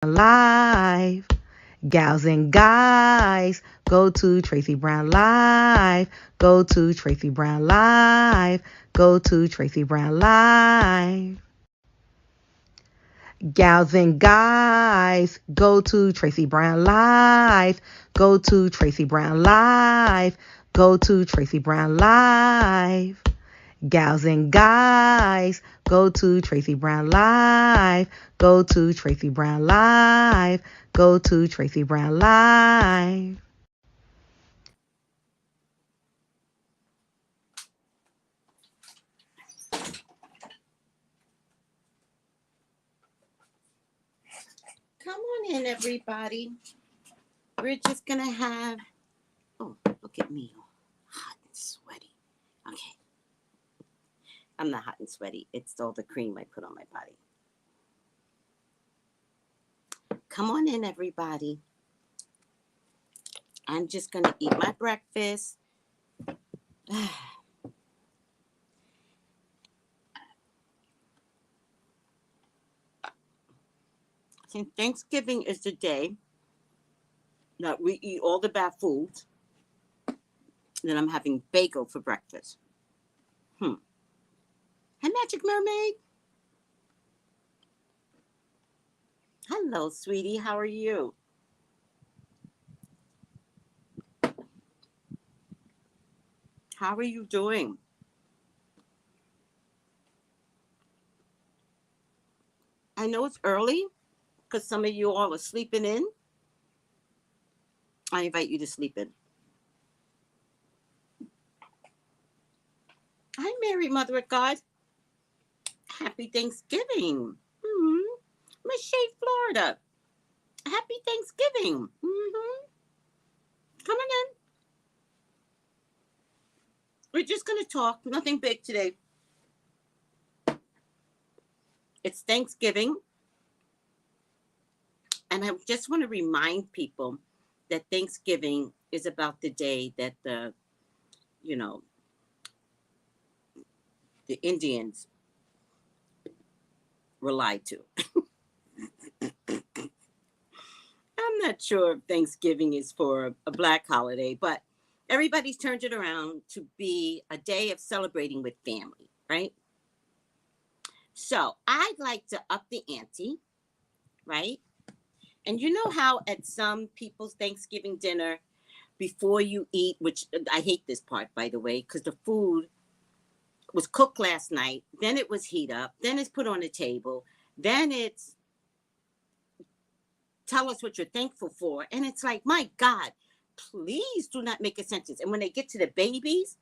Live. Gals and guys, go to Tracey Brown Live. Go to Tracey Brown Live. Go to Tracey Brown Live. Gals and guys, go to Tracey Brown Live. Go to Tracey Brown Live. Go to Tracey Brown Live. Gals and guys, go to Tracey Brown Live. Go to Tracey Brown Live. Go to Tracey Brown Live. Come on in, everybody. We're just going to have, oh, look at me, hot and sweaty. Okay. I'm not hot and sweaty. It's all the cream I put on my body. Come on in, everybody. I'm just going to eat my breakfast. I think Thanksgiving is the day that we eat all the bad foods. Then I'm having bagel for breakfast. Hi, Magic Mermaid. Hello, sweetie. How are you? How are you doing? I know it's early because some of you all are sleeping in. I invite you to sleep in. Hi, Mary, Mother of God. Happy Thanksgiving. Michelle, Florida. Happy Thanksgiving. Come on in. We're just going to talk. Nothing big today. It's Thanksgiving. And I just want to remind people that Thanksgiving is about the day that the Indians were lied to. I'm not sure if Thanksgiving is for a Black holiday, but everybody's turned it around to be a day of celebrating with family, right? So I'd like to up the ante, right? And you know how at some people's Thanksgiving dinner, before you eat, which I hate this part, by the way, because the food was cooked last night, then it was heat up, then it's put on the table, then it's tell us what you're thankful for. And it's like, my God, please do not make a sentence. And when they get to the babies,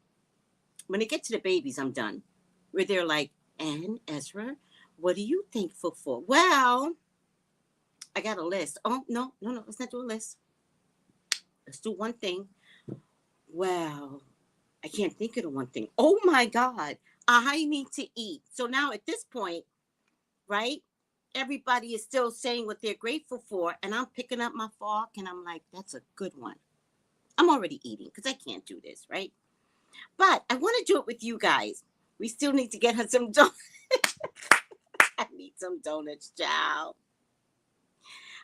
I'm done. Where they're like, and Ezra, what are you thankful for? Well, I got a list. Oh, no, let's not do a list. Let's do one thing. Well, I can't think of the one thing. Oh my God, I need to eat. So now at this point, right, everybody is still saying what they're grateful for. And I'm picking up my fork and I'm like, that's a good one. I'm already eating because I can't do this, right? But I want to do it with you guys. We still need to get her some donuts. I need some donuts, child.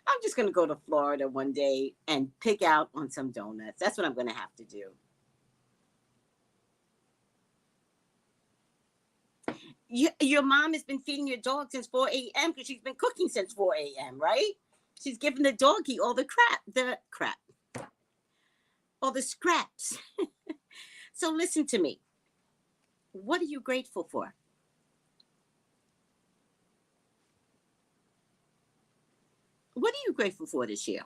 I'm just going to go to Florida one day and pick out on some donuts. That's what I'm going to have to do. Your mom has been feeding your dog since 4 a.m. because she's been cooking since 4 a.m., right? She's giving the doggy all the all the scraps. So listen to me. What are you grateful for? What are you grateful for this year?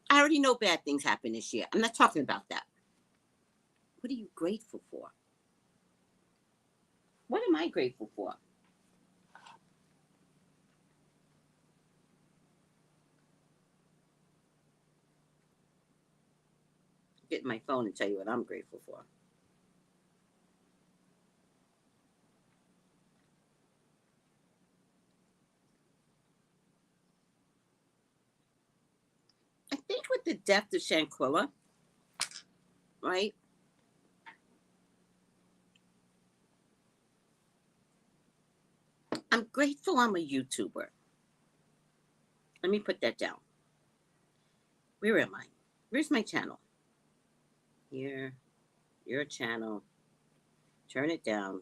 I already know bad things happen this year. I'm not talking about that. What are you grateful for? What am I grateful for? Get my phone and tell you what I'm grateful for. I think with the death of Shankwella, right? I'm grateful I'm a YouTuber. Let me put that down. Where am I? Where's my channel? Here, your channel. Turn it down.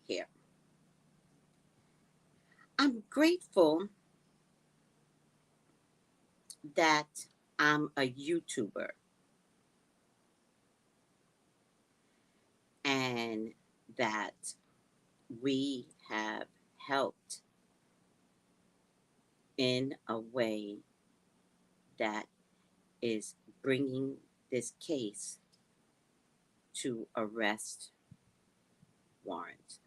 Here. I'm grateful that I'm a YouTuber and that we have helped in a way that is bringing this case to arrest warrant.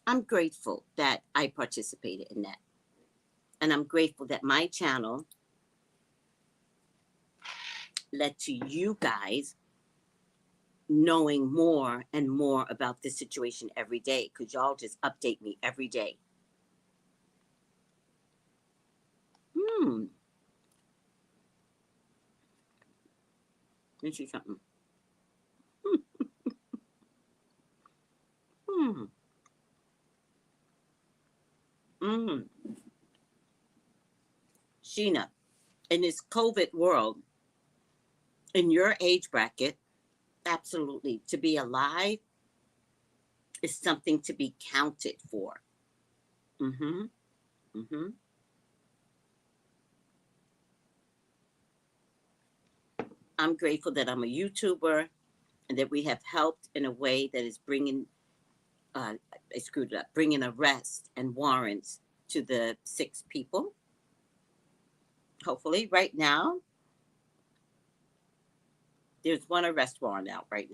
I'm grateful that I participated in that. And I'm grateful that my channel led to you guys knowing more and more about this situation every day, because y'all just update me every day. Let me see something. Hmm. Mm. Sheena, in this COVID world, in your age bracket, absolutely, to be alive is something to be counted for. Mm-hmm. Mm-hmm. I'm grateful that I'm a YouTuber and that we have helped in a way that is bringing, I screwed it up, bringing arrest and warrants to the 6 people. Hopefully, right now, there's 1 arrest warrant out right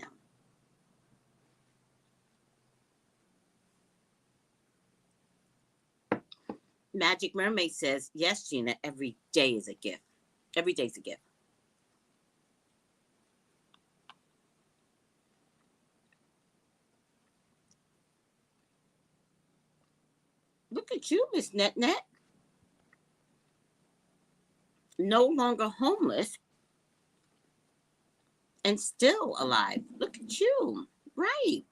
now. Magic Mermaid says, yes, Gina, every day is a gift. Every day's a gift. Look at you, Miss Net Net. No longer homeless and still alive. Look at you. Right.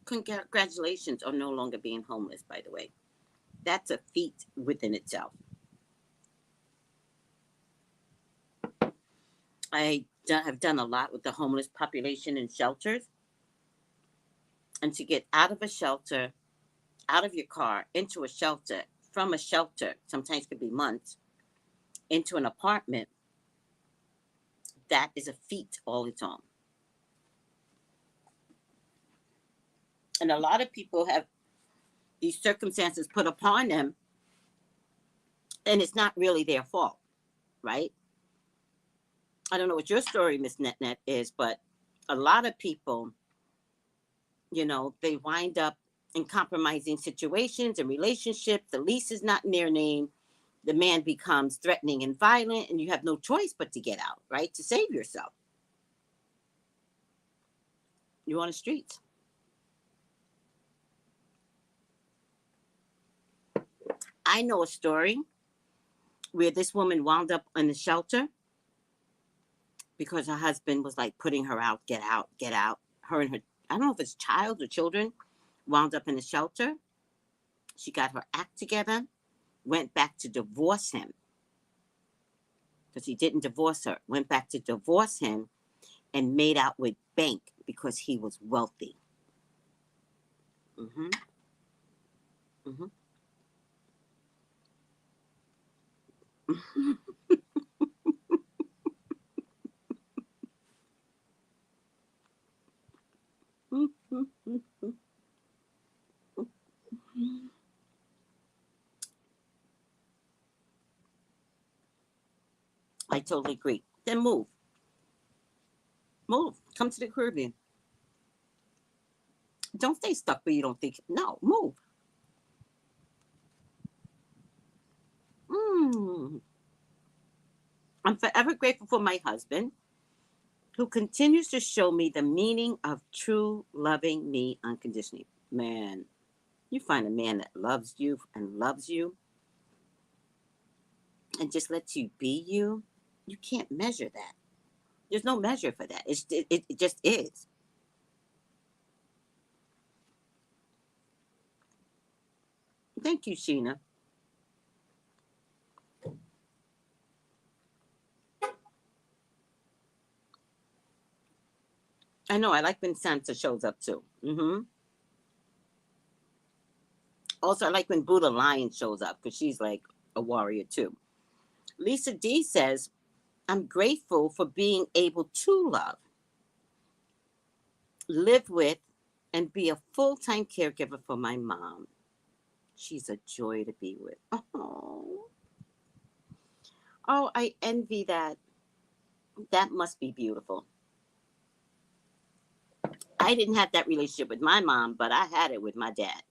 Congratulations on no longer being homeless, by the way. That's a feat within itself. I have done a lot with the homeless population in shelters. And to get out of a shelter, out of your car, into a shelter, from a shelter, sometimes could be months, into an apartment, that is a feat all its own. And a lot of people have these circumstances put upon them, and it's not really their fault, right? I don't know what your story, Miss Net is, but a lot of people, they wind up in compromising situations and relationships. The lease is not in their name. The man becomes threatening and violent, and you have no choice but to get out, right? To save yourself. You're on the streets. I know a story where this woman wound up in the shelter because her husband was like putting her out, get out, get out. Her and her, I don't know if it's child or children, wound up in the shelter. She got her act together, went back to divorce him because he didn't divorce her, went back to divorce him and made out with bank because he was wealthy. Mm-hmm. Mm-hmm. I totally agree. Then move. Move. Come to the Caribbean. Don't stay stuck where you don't think. No, move. Mm. I'm forever grateful for my husband who continues to show me the meaning of true loving me unconditionally. Man, you find a man that loves you and loves you. and just lets you be you, you can't measure that. There's no measure for that. It just is. Thank you, Sheena. I know. I like when Sansa shows up too. Also, I like when Buddha Lion shows up because she's like a warrior too. Lisa D says, I'm grateful for being able to love, live with, and be a full-time caregiver for my mom. She's a joy to be with. Oh, I envy that. That must be beautiful. I didn't have that relationship with my mom, but I had it with my dad.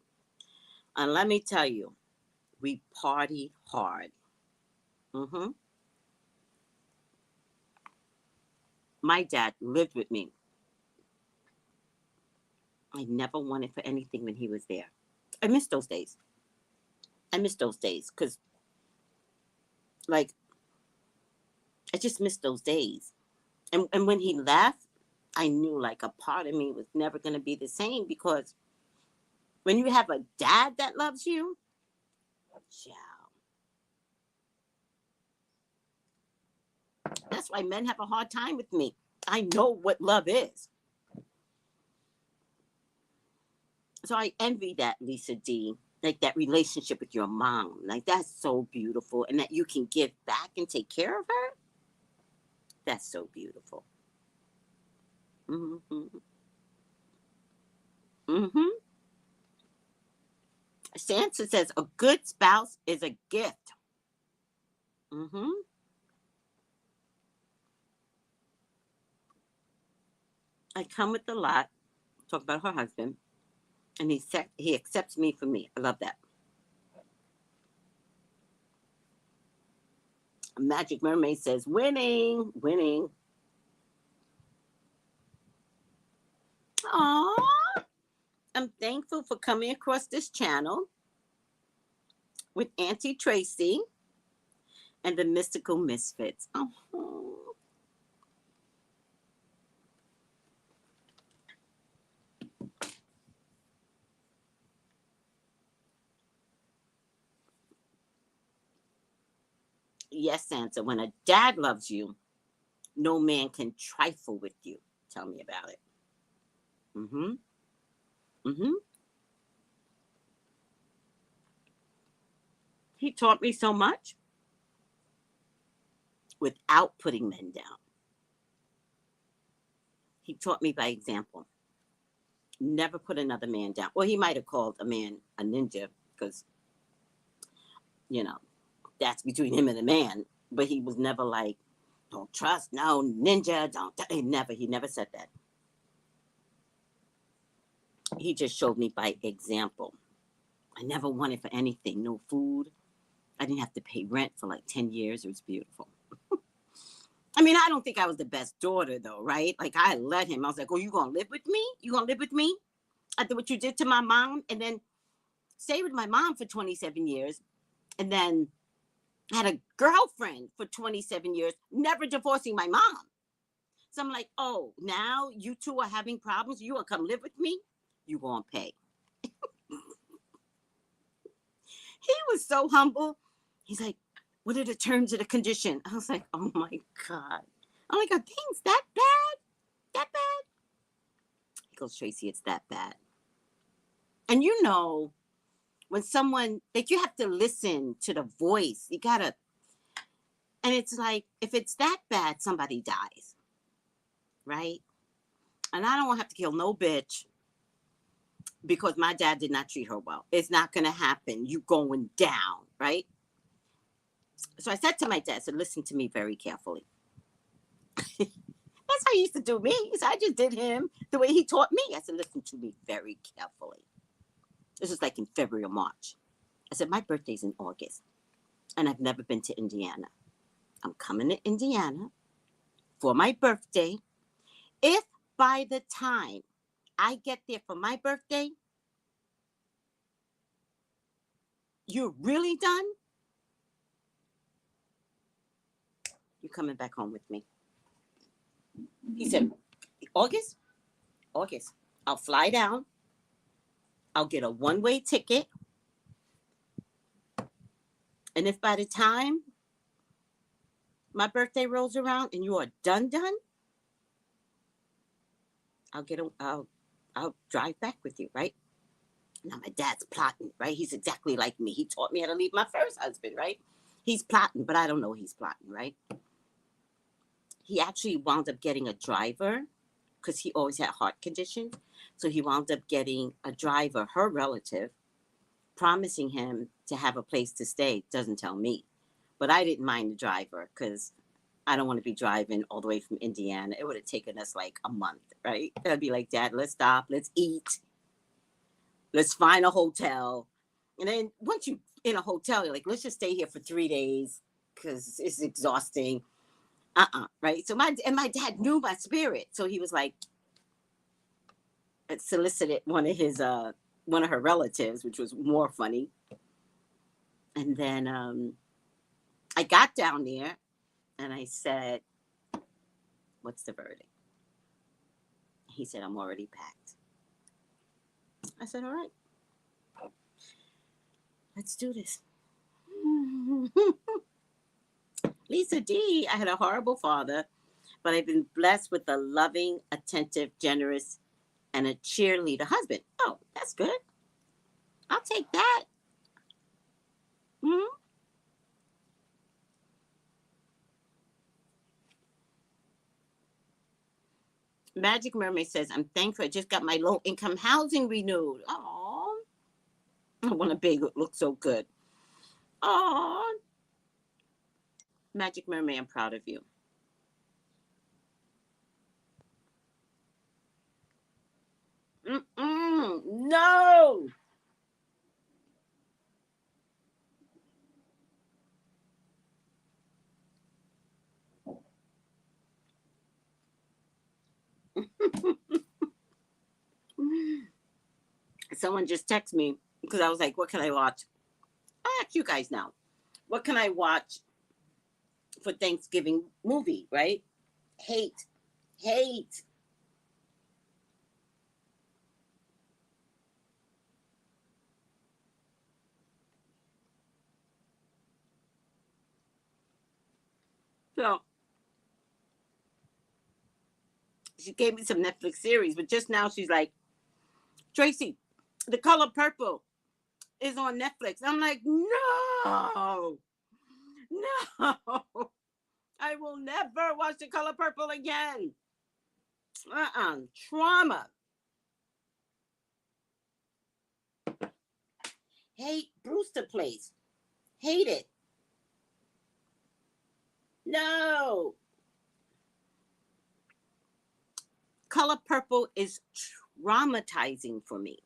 And let me tell you, we partied hard. My dad lived with me. I never wanted for anything when he was there. I miss those days. I miss those days because, like, I just miss those days. And when he left, I knew like a part of me was never going to be the same because when you have a dad that loves you, child, that's why men have a hard time with me. I know what love is. So I envy that, Lisa D. Like that relationship with your mom. Like that's so beautiful. And that you can give back and take care of her. That's so beautiful. Sansa says a good spouse is a gift. I come with a lot. Talk about her husband. And he accepts me for me. I love that. Magic Mermaid says, winning, winning. Aww. I'm thankful for coming across this channel with Auntie Tracy and the Mystical Misfits. Oh. Yes, Santa, when a dad loves you, no man can trifle with you. Tell me about it. He taught me so much without putting men down. He taught me by example. Never put another man down. Well, he might have called a man a ninja because, that's between him and the man. But he was never like, don't trust, no, ninja, don't. He never said that. He just showed me by example. I never wanted for anything, no food. I didn't have to pay rent for like 10 years. It was beautiful. I mean, I don't think I was the best daughter though, right? Like I let him. I was like, oh, you gonna live with me? You gonna live with me? After what you did to my mom? And then stayed with my mom for 27 years. And then had a girlfriend for 27 years, never divorcing my mom. So I'm like, oh, now you two are having problems. You want to come live with me? You going to pay. He was so humble. He's like, what are the terms of the condition? I was like, oh my God. I'm like, are things that bad? That bad? He goes, Tracy, it's that bad. And when someone, like you have to listen to the voice. You got to, and it's like, if it's that bad, somebody dies. Right? And I don't want to have to kill no bitch because my dad did not treat her well. It's not going to happen. You going down, right? So I said to my dad, I said, listen to me very carefully. That's how he used to do me. So I just did him the way he taught me. I said, listen to me very carefully. This was like in February or March. I said, my birthday's in August and I've never been to Indiana. I'm coming to Indiana for my birthday. If by the time I get there for my birthday, you're really done, You coming back home with me? He said, August? August. I'll fly down. I'll get a one-way ticket. And if by the time my birthday rolls around and you are done, I'll drive back with you, right? Now my dad's plotting, right? He's exactly like me. He taught me how to leave my first husband, right? He's plotting, but I don't know he's plotting, right? He actually wound up getting a driver because he always had heart conditions. So he wound up getting a driver, her relative, promising him to have a place to stay. Doesn't tell me. But I didn't mind the driver because I don't want to be driving all the way from Indiana. It would have taken us like a month, right? I'd be like, Dad, let's stop. Let's eat. Let's find a hotel. And then once you're in a hotel, you're like, let's just stay here for 3 days because it's exhausting. Right? So my dad knew my spirit. So he was like, solicited one of her relatives, which was more funny. And then I got down there and I said, what's the verdict? He said, I'm already packed. I said, all right, let's do this. Lisa D, I had a horrible father, but I've been blessed with a loving, attentive, generous, and a cheerleader husband. Oh, that's good. I'll take that. Mm-hmm. Magic Mermaid says, I'm thankful I just got my low income housing renewed. Oh, I want a baby that looks so good. Oh, Magic Mermaid, I'm proud of you. No. Someone just texted me because I was like, what can I watch? I ask you guys now. What can I watch for Thanksgiving movie, right? Hate. Hate. So she gave me some Netflix series, but just now she's like, Tracy, The Color Purple is on Netflix. I'm like, no, no, I will never watch The Color Purple again. Trauma. Hate Brewster Place. Hate it. No. Color Purple is traumatizing for me.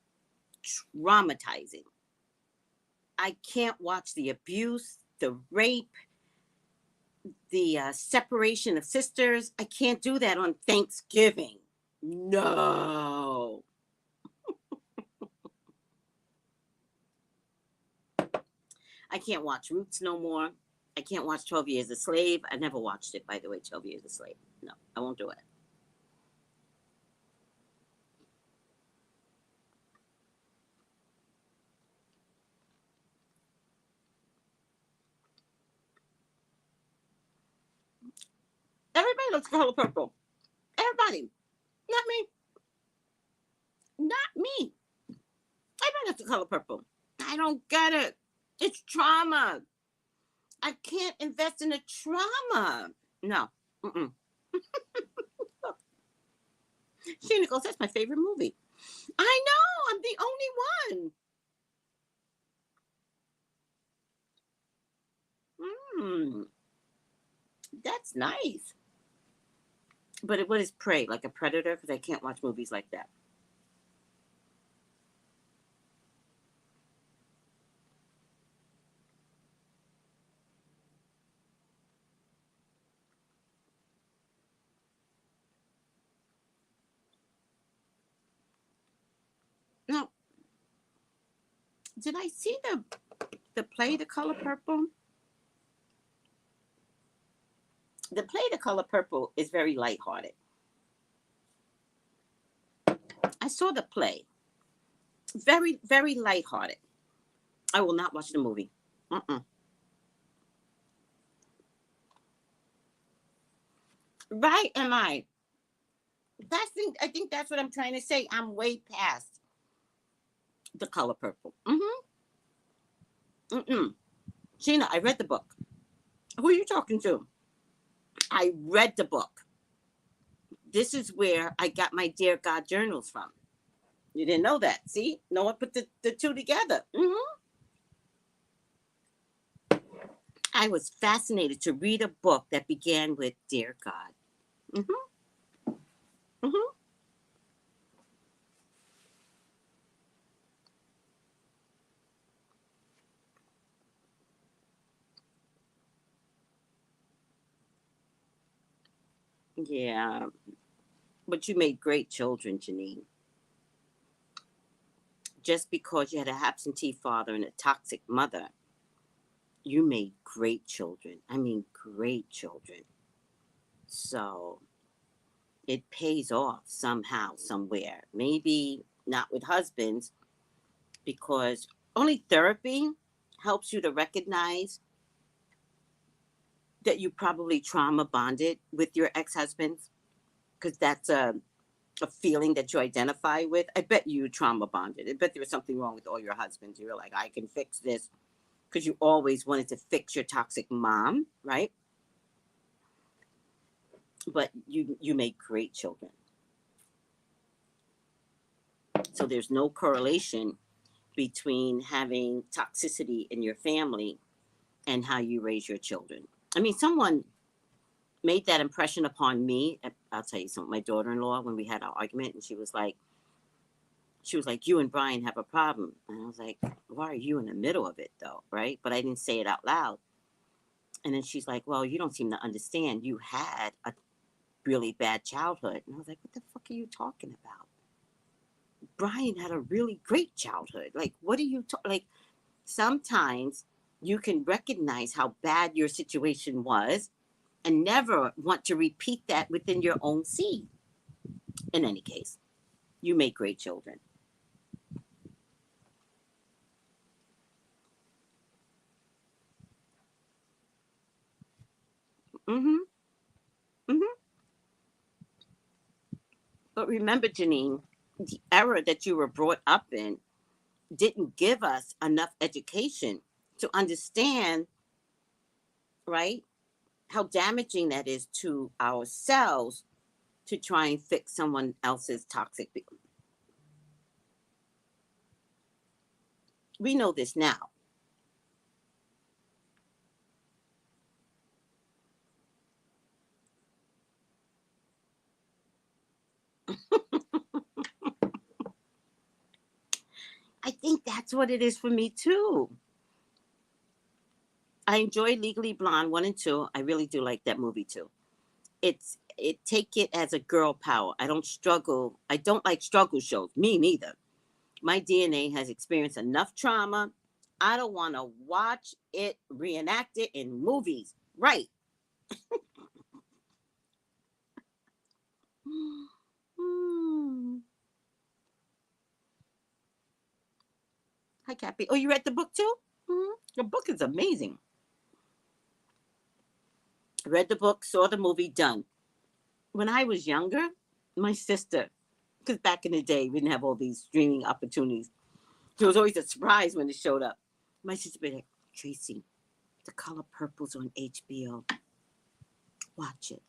Traumatizing. I can't watch the abuse, the rape, the separation of sisters. I can't do that on Thanksgiving. No. I can't watch Roots no more. I can't watch 12 Years a Slave. I never watched it, by the way, 12 Years a Slave. No, I won't do it. Everybody looks Color Purple. Everybody. Not me. Not me. Everybody looks Color Purple. I don't get it. It's trauma. I can't invest in the trauma. No. Mm-mm. Sheena goes, that's my favorite movie. I know. I'm the only one. That's nice. But what is Prey? Like a predator? Because I can't watch movies like that. Now, did I see the play The Color Purple? The play The Color Purple is very lighthearted. I saw the play. Very, very lighthearted. I will not watch the movie. Right, am I? I think that's what I'm trying to say. I'm way past The Color Purple. Sheena, I read the book. Who are you talking to? I read the book. This is where I got my Dear God journals from. You didn't know that. See? No one put the two together. I was fascinated to read a book that began with Dear God. Yeah. But you made great children, Janine. Just because you had a absentee father and a toxic mother, you made great children. I mean, great children. So it pays off somehow, somewhere. Maybe not with husbands, because only therapy helps you to recognize that you probably trauma bonded with your ex-husbands, because that's a feeling that you identify with. I bet you trauma bonded. I bet there was something wrong with all your husbands. You were like, I can fix this, because you always wanted to fix your toxic mom, right? But you make great children. So there's no correlation between having toxicity in your family and how you raise your children. I mean, someone made that impression upon me. I'll tell you something. My daughter-in-law, when we had our argument, and she was like, you and Brian have a problem. And I was like, why are you in the middle of it though? Right? But I didn't say it out loud. And then she's like, well, you don't seem to understand. You had a really bad childhood. And I was like, what the fuck are you talking about? Brian had a really great childhood. Like, what are you like? Sometimes you can recognize how bad your situation was and never want to repeat that within your own seed. In any case, you make great children. But remember, Janine, the era that you were brought up in didn't give us enough education to understand, right, how damaging that is to ourselves to try and fix someone else's toxic. We know this now. I think that's what it is for me too. I enjoy Legally Blonde 1 and 2. I really do like that movie too. Take it as a girl power. I don't struggle. I don't like struggle shows. Me neither. My DNA has experienced enough trauma. I don't want to watch it reenacted in movies. Right. Hi, Cappy. Oh, you read the book too? The book is amazing. Read the book, saw the movie, done. When I was younger, my sister, because back in the day, we didn't have all these streaming opportunities. So it was always a surprise when it showed up. My sister would be like, Tracy, The Color Purple's on HBO. Watch it.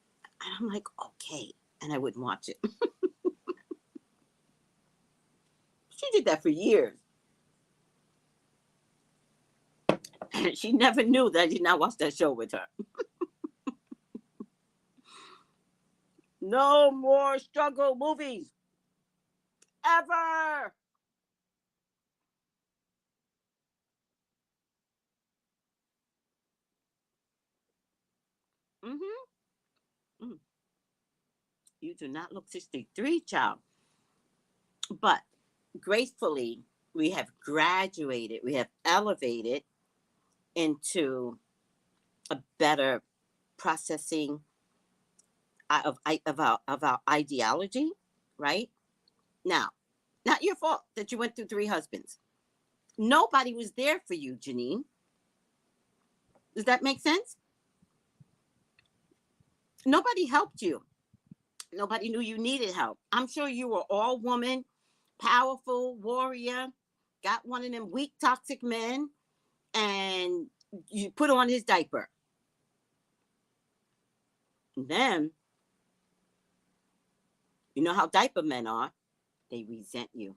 And I'm like, okay. And I wouldn't watch it. She did that for years. She never knew that I did not watch that show with her. No more struggle movies. Ever. Mm-hmm. You do not look 63, child. But gracefully, we have graduated, we have elevated into a better processing our ideology, right? Now, not your fault that you went through 3 husbands. Nobody was there for you, Janine. Does that make sense? Nobody helped you. Nobody knew you needed help. I'm sure you were all woman, powerful warrior, got one of them weak, toxic men, and you put on his diaper. And then, you know how diaper men are. They resent you.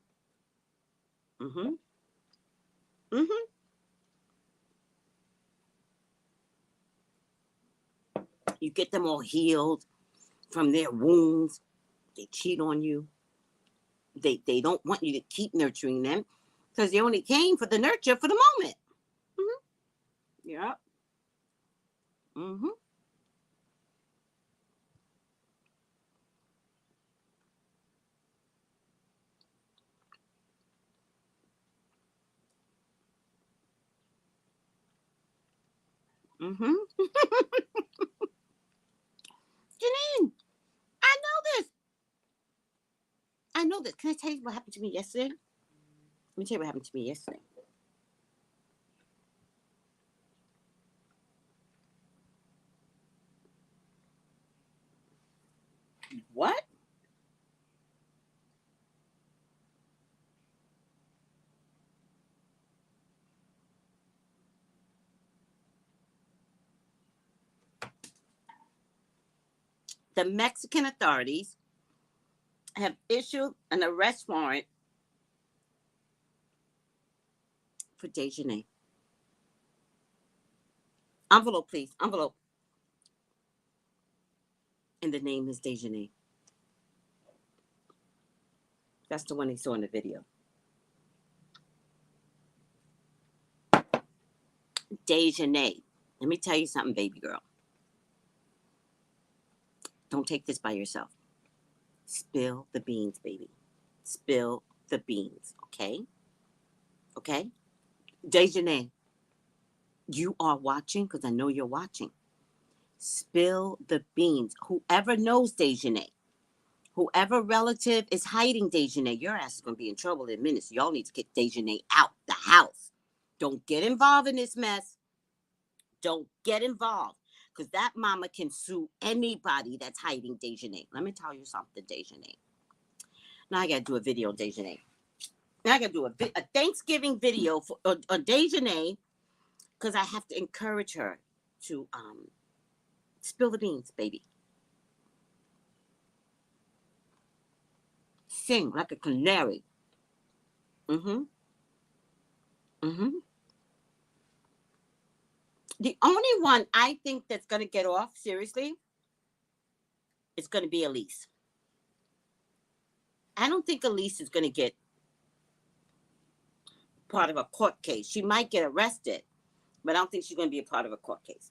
Mm-hmm. Mm-hmm. You get them all healed from their wounds. They cheat on you. They don't want you to keep nurturing them because they only came for the nurture for the moment. Mm-hmm. Yeah. Mm-hmm. Mm-hmm. Janine, I know this. I know this. Can I tell you what happened to me yesterday? Let me tell you what happened to me yesterday. What? The Mexican authorities have issued an arrest warrant for Dejanay. Envelope, please. Envelope. And the name is Dejanay. That's the one they saw in the video. Dejanay. Let me tell you something, baby girl. Don't take this by yourself. Spill the beans, baby. Spill the beans, okay? Okay? Dejanay, you are watching because I know you're watching. Spill the beans. Whoever knows Dejanay, whoever relative is hiding Dejanay, your ass is going to be in trouble in minutes. Y'all need to get Dejanay out the house. Don't get involved in this mess. Don't get involved because that mama can sue anybody that's hiding Dejanay. Let me tell you something, Dejanay. Now I got to do a video on Dejanay. Now I got to do a Thanksgiving video for Dejanay because I have to encourage her to spill the beans, baby. Sing like a canary. Mm-hmm. Mm-hmm. The only one I think that's going to get off, seriously, is going to be Elise. I don't think Elise is going to get part of a court case. She might get arrested, but I don't think she's going to be a part of a court case.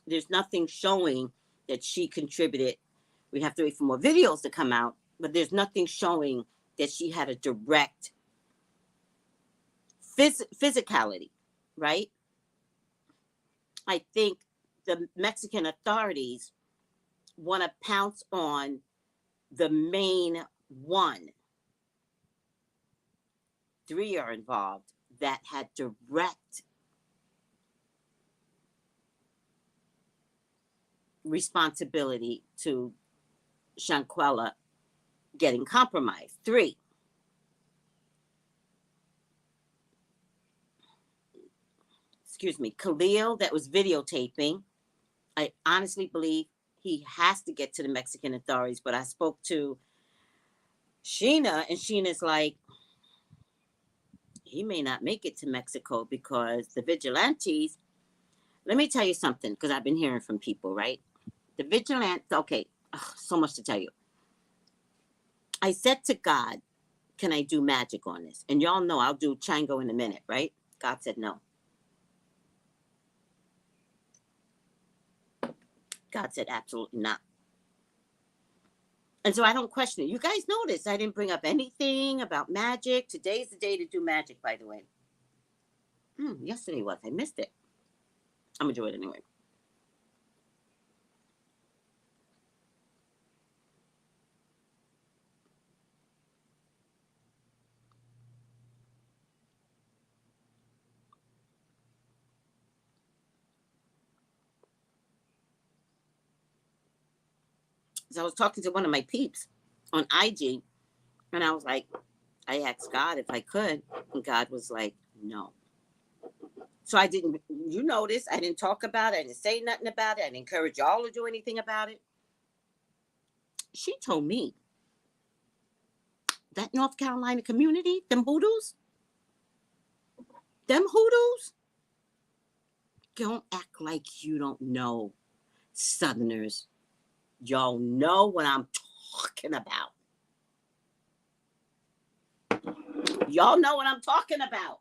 There's nothing showing that she contributed. We have to wait for more videos to come out, but there's nothing showing that she had a direct physicality, right? I think the Mexican authorities want to pounce on the main one. 3 are involved that had direct responsibility to Shankwella getting compromised. 3. Excuse me, Khalil that was videotaping. I honestly believe he has to get to the Mexican authorities, but I spoke to Sheena and Sheena's like, he may not make it to Mexico because the vigilantes, let me tell you something, because I've been hearing from people, right? The vigilantes, okay, so much to tell you. I said to God, can I do magic on this? And y'all know I'll do Chango in a minute, right? God said no. God said absolutely not. And so I don't question it. You guys notice I didn't bring up anything about magic. Today's the day to do magic, by the way. Yesterday was. I missed it. I'm going to do it anyway. So I was talking to one of my peeps on IG, and I was like, I asked God if I could, and God was like, no. So I didn't, you notice, I didn't talk about it. I didn't say nothing about it. I didn't encourage y'all to do anything about it. She told me that North Carolina community, them hoodoos, don't act like you don't know. Southerners, y'all know what I'm talking about. Y'all know what I'm talking about.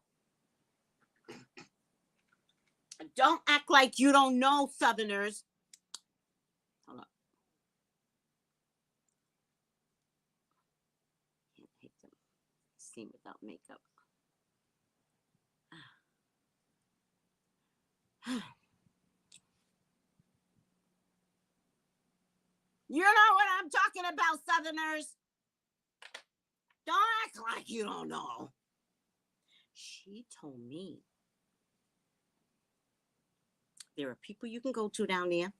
Don't act like you don't know, Southerners. Hold on. Can't hate them. See without makeup. You know what I'm talking about, Southerners. Don't act like you don't know. She told me there are people you can go to down there.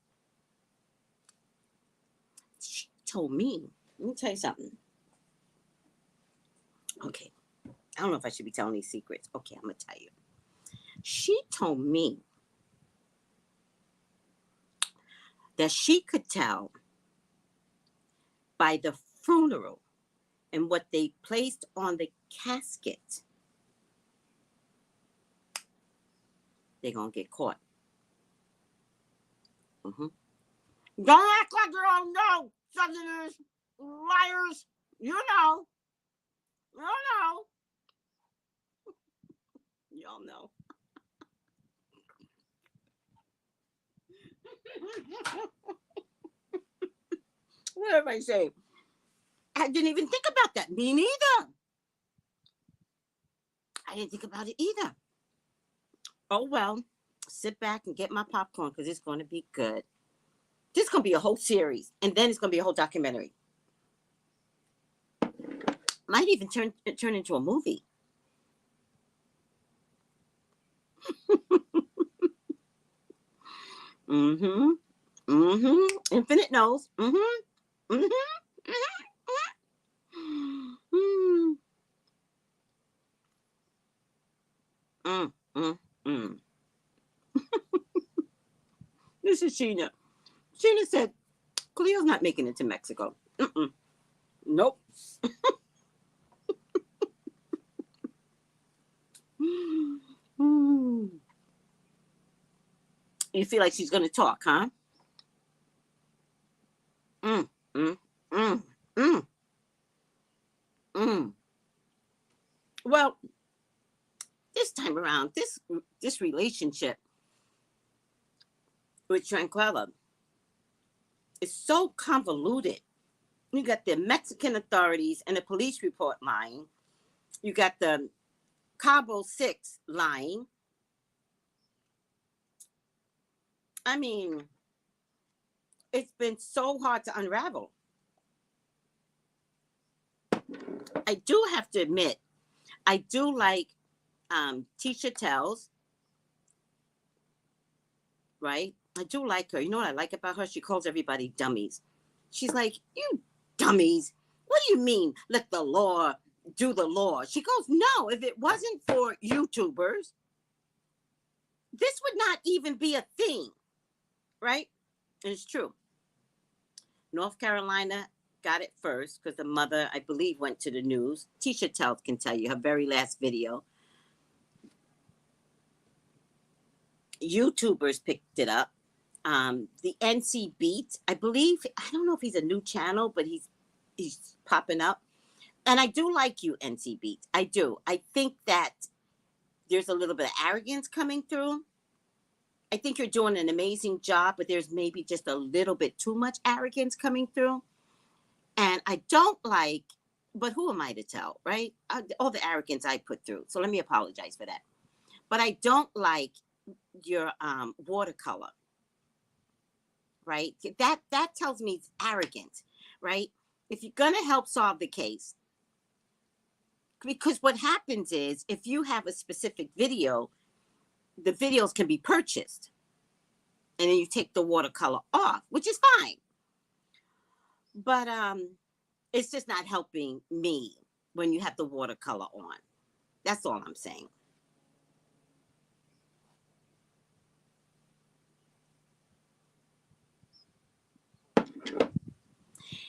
She told me, let me tell you something. Okay. I don't know if I should be telling these secrets. Okay, I'm going to tell you. She told me that she could tell by the funeral and what they placed on the casket, they're going to get caught. Mm-hmm. Don't act like you don't know, Southerners, liars. You know. You know. Y'all know. What did everybody say? I didn't even think about that. Me neither. I didn't think about it either. Oh, well, sit back and get my popcorn because it's going to be good. This is going to be a whole series, and then it's going to be a whole documentary. Might even turn into a movie. Mm-hmm. Mm-hmm. Infinite knows. Mm-hmm. Mm-hmm. Mm-hmm. Mm, mm, mm. This is Sheena. Sheena said, Cleo's not making it to Mexico. Mm-mm. Nope. You feel like she's going to talk, huh? Mm, mm, mm, mm, mm. Well, this time around, this relationship with Shankwella is so convoluted. You got the Mexican authorities and the police report lying. You got the Cabo 6 lying. I mean, it's been so hard to unravel. I do have to admit, I do like Tisha Tells, right? I do like her. You know what I like about her? She calls everybody dummies. She's like, you dummies. What do you mean? Let the law do the law. She goes, no, if it wasn't for YouTubers, this would not even be a thing, right? And it's true. North Carolina got it first because the mother, I believe, went to the news. Tisha Tells can tell you her very last video. YouTubers picked it up. The NC Beat, I believe, I don't know if he's a new channel, but he's popping up. And I do like you, NC Beat. I do. I think that there's a little bit of arrogance coming through. I think you're doing an amazing job, but there's maybe just a little bit too much arrogance coming through. And I don't like, but who am I to tell, right? All the arrogance I put through. So let me apologize for that. But I don't like your watercolor, right? That tells me it's arrogant, right? If you're going to help solve the case, because what happens is if you have a specific video, the videos can be purchased and then you take the watercolor off, which is fine. But it's just not helping me when you have the watercolor on. That's all I'm saying.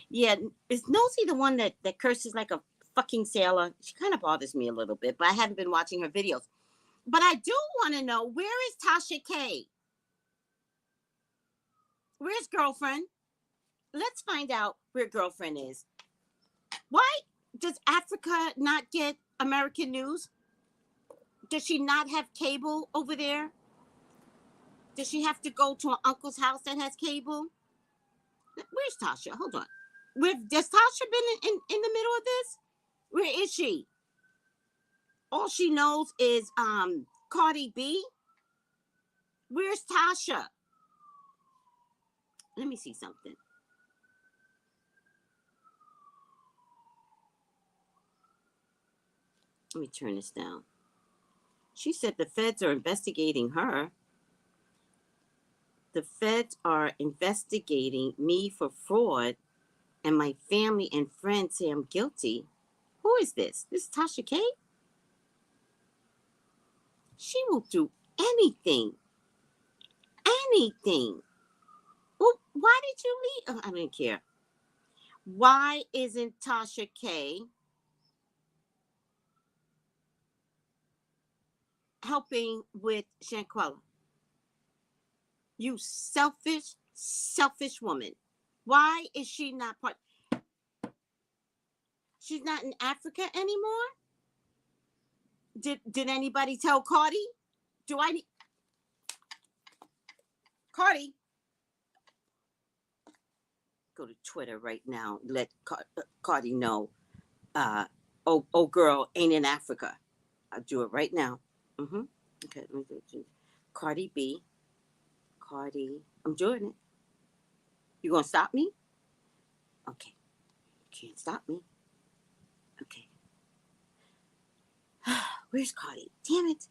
Yeah, is Nosy the one that curses like a fucking sailor? She kind of bothers me a little bit, but I haven't been watching her videos. But I do want to know, where is Tasha K? Where's girlfriend? Let's find out where girlfriend is. Why does Africa not get American news? Does she not have cable over there? Does she have to go to an uncle's house that has cable? Where's Tasha? Hold on. Does Tasha been in the middle of this? Where is she? All she knows is Cardi B. Where's Tasha? Let me see something. Let me turn this down. She said the feds are investigating her. The feds are investigating me for fraud, and my family and friends say I'm guilty. Who is this? This is Tasha K? She will do anything. Anything. Well, why did you leave? Oh, I didn't care. Why isn't Tasha K helping with Shankwella? You selfish, selfish woman. Why is she not part? She's not in Africa anymore? Did anybody tell Cardi? Do I need Cardi? Go to Twitter right now. Let Cardi know. Oh girl ain't in Africa. I'll do it right now. Okay. Cardi B. Cardi. I'm doing it. You gonna stop me? Okay. Can't stop me. Okay. Where's Cardi? Damn it.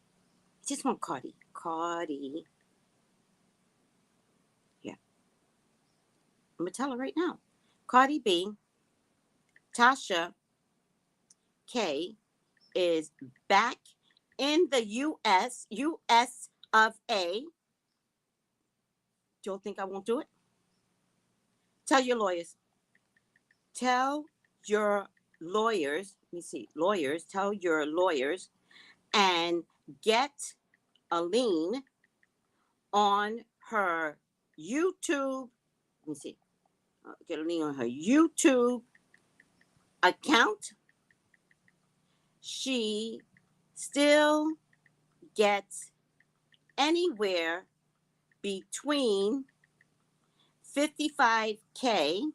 I just want Cardi. Cardi. Yeah. I'm gonna tell her right now. Cardi B, Tasha K is back in the US of A. Do you think I won't do it? Tell your lawyers. Tell your lawyers. Let me see. Lawyers. Tell your lawyers and get a lien on her YouTube. Let me see. Get a lien on her YouTube account. She still gets anywhere between 55K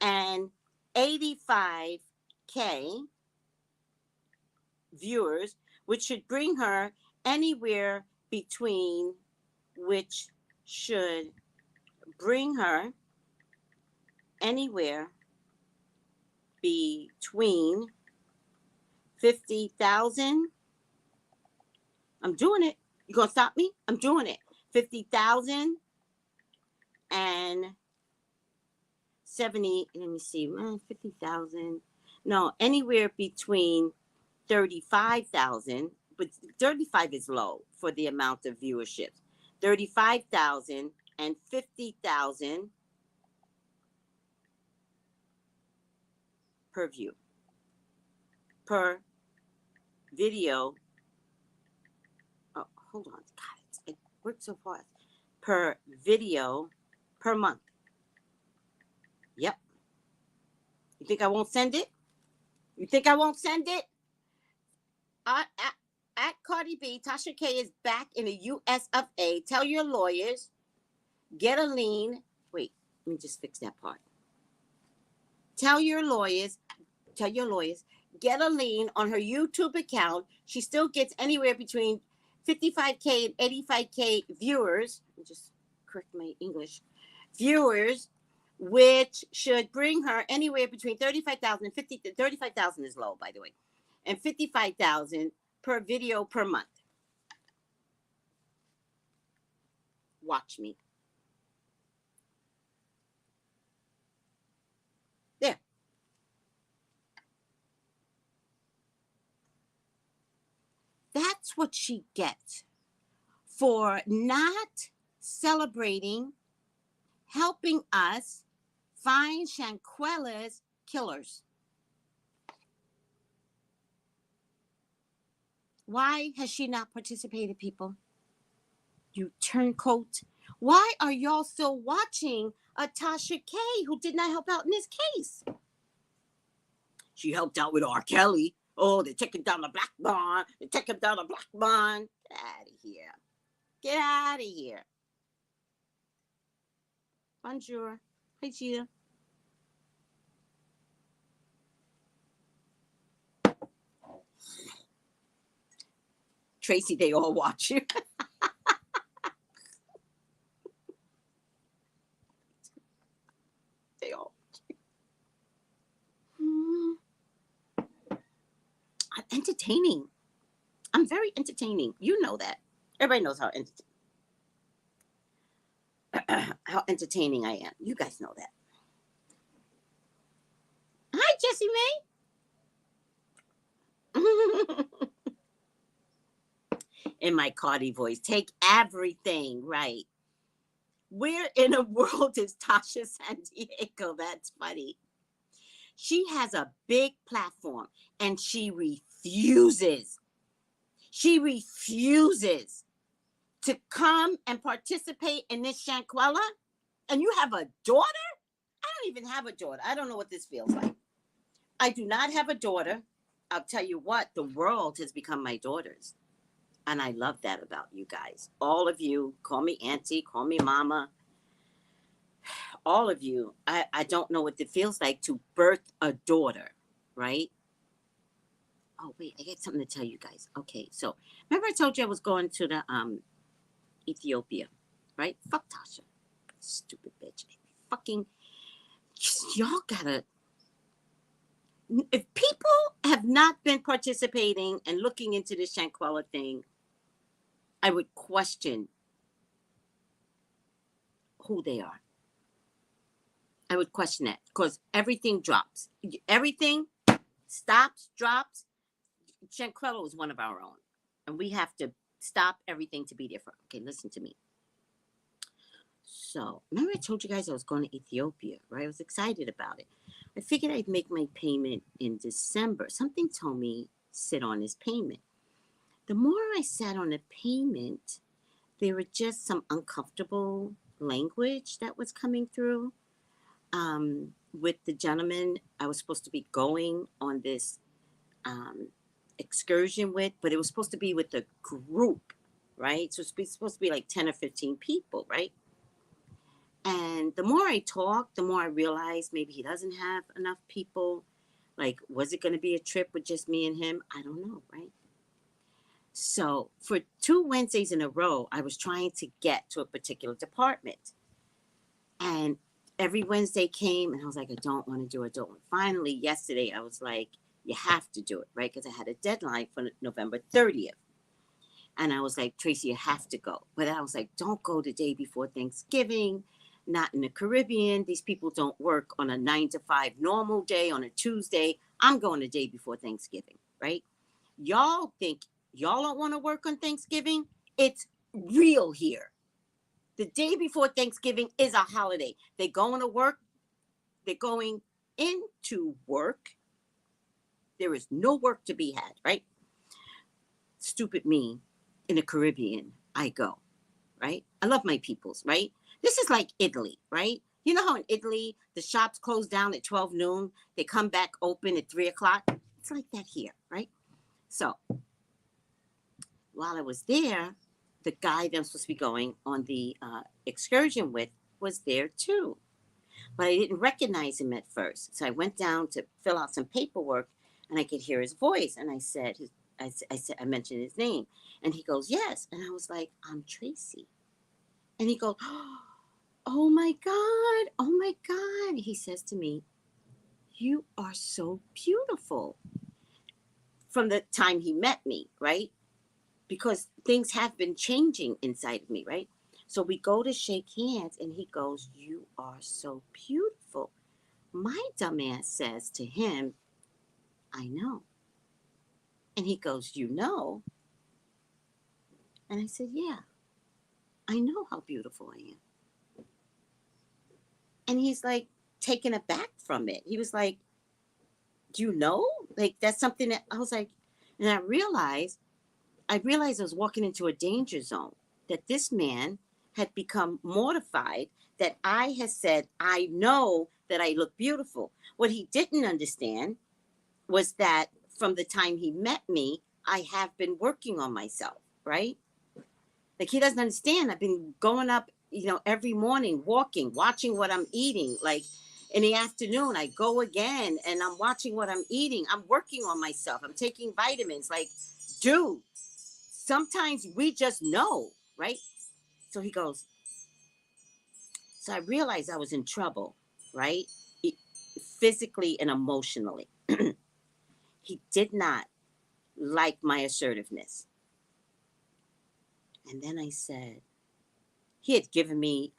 and 85K viewers, which should bring her anywhere between, which should bring her anywhere between 50,000. I'm doing it. You gonna stop me? I'm doing it. 50,000 and 70. Let me see. 50,000. No, anywhere between 35,000, but 35 is low for the amount of viewership. 35,000 and 50,000 per view, per video. Oh, hold on. God, it works so fast. Per video per month. Yep. You think I won't send it? You think I won't send it? At Cardi B, Tasha K is back in the US of A. Tell your lawyers, get a lien. Wait, let me just fix that part. Tell your lawyers, get a lien on her YouTube account. She still gets anywhere between 55K and 85K viewers. Let me just correct my English. Viewers, which should bring her anywhere between 35,000 and 50. 35,000 is low, by the way, and 55,000 per video per month. Watch me. That's what she gets for not celebrating, helping us find Shankwella's killers. Why has she not participated, people? You turncoat. Why are y'all still watching a Tasha K who did not help out in this case? She helped out with R. Kelly. Oh, they took him down the black bond. They took him down the black bond. Get out of here. Get out of here. Bonjour. Hi, Cheetah. Tracy, they all watch you. They all watch you. I'm entertaining. I'm very entertaining. You know that. Everybody knows how entertaining I am. You guys know that. Hi, Jessie May. In my Cardi voice, take everything, right? Where in the world is Tasha San Diego? That's funny. She has a big platform and she refuses. She refuses to come and participate in this Shankwella. And you have a daughter? I don't even have a daughter. I don't know what this feels like. I do not have a daughter. I'll tell you what, the world has become my daughters. And I love that about you guys. All of you, call me auntie, call me mama. All of you, I don't know what it feels like to birth a daughter, right? Oh, wait, I got something to tell you guys. Okay, so remember I told you I was going to the Ethiopia, right? Fuck Tasha. Stupid bitch. Fucking, y'all gotta, if people have not been participating and looking into this Shankwella thing, I would question who they are. I would question that because everything drops. Everything stops, drops. Shankwella is one of our own. And we have to stop everything to be different. Okay, listen to me. So, remember I told you guys I was going to Ethiopia, right? I was excited about it. I figured I'd make my payment in December. Something told me sit on this payment. The more I sat on the payment, there were just some uncomfortable language that was coming through. With the gentleman I was supposed to be going on this excursion with, but it was supposed to be with a group, right? So it's supposed to be like 10 or 15 people, right? And the more I talked, the more I realized maybe he doesn't have enough people. Like, was it going to be a trip with just me and him? I don't know, right? So for 2 Wednesdays in a row, I was trying to get to a particular department. And every Wednesday came and I was like, I don't want to do it. Finally, yesterday, I was like, you have to do it, right? Because I had a deadline for November 30th. And I was like, Tracy, you have to go. But I was like, don't go the day before Thanksgiving. Not in the Caribbean. These people don't work on a 9 to 5 normal day on a Tuesday. I'm going the day before Thanksgiving, right? Y'all think y'all don't want to work on Thanksgiving? It's real here. The day before Thanksgiving is a holiday. They're going to work. They're going into work. There is no work to be had, right? Stupid me. In the Caribbean, I go, right? I love my peoples, right? This is like Italy, right? You know how in Italy, the shops close down at 12 noon. They come back open at 3 o'clock. It's like that here, right? So while I was there, the guy that I'm supposed to be going on the excursion with was there too. But I didn't recognize him at first. So I went down to fill out some paperwork and I could hear his voice. And I said, I mentioned his name. And he goes, yes. And I was like, I'm Tracy. And he goes, oh my God. Oh my God. He says to me, you are so beautiful. From the time he met me, right? Because things have been changing inside of me, right? So we go to shake hands and he goes, you are so beautiful. My dumbass says to him, I know. And he goes, you know? And I said, yeah, I know how beautiful I am. And he's like taken aback from it. He was like, do you know? Like, that's something that I was like, and I realized I was walking into a danger zone, that this man had become mortified that I had said, I know that I look beautiful. What he didn't understand was that from the time he met me, I have been working on myself, right? Like, he doesn't understand. I've been going up, every morning, walking, watching what I'm eating. Like, in the afternoon, I go again and I'm watching what I'm eating. I'm working on myself. I'm taking vitamins. Like, dude, sometimes we just know, right? So he goes, so I realized I was in trouble, right? Physically and emotionally. He did not like my assertiveness. And then I said, he had given me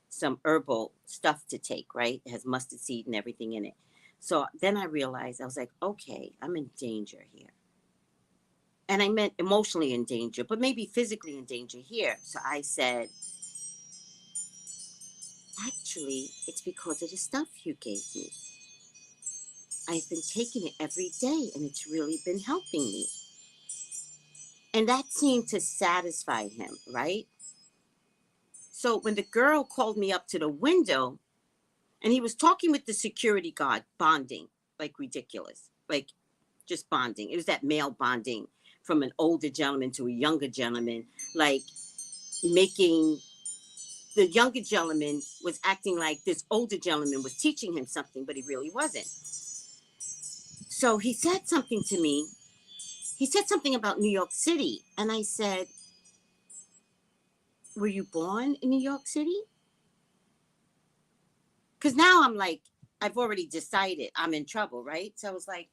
some herbal stuff to take, right? It has mustard seed and everything in it. So then I realized, I was like, okay, I'm in danger here. And I meant emotionally in danger, but maybe physically in danger here. So I said, actually, it's because of the stuff you gave me. I've been taking it every day and it's really been helping me. And that seemed to satisfy him, right? So when the girl called me up to the window and he was talking with the security guard, bonding, like ridiculous, like just bonding. It was that male bonding from an older gentleman to a younger gentleman, like making the younger gentleman was acting like this older gentleman was teaching him something, but he really wasn't. So he said something to me. He said something about New York City. And I said, were you born in New York City? Because now I'm like, I've already decided I'm in trouble, right? So I was like,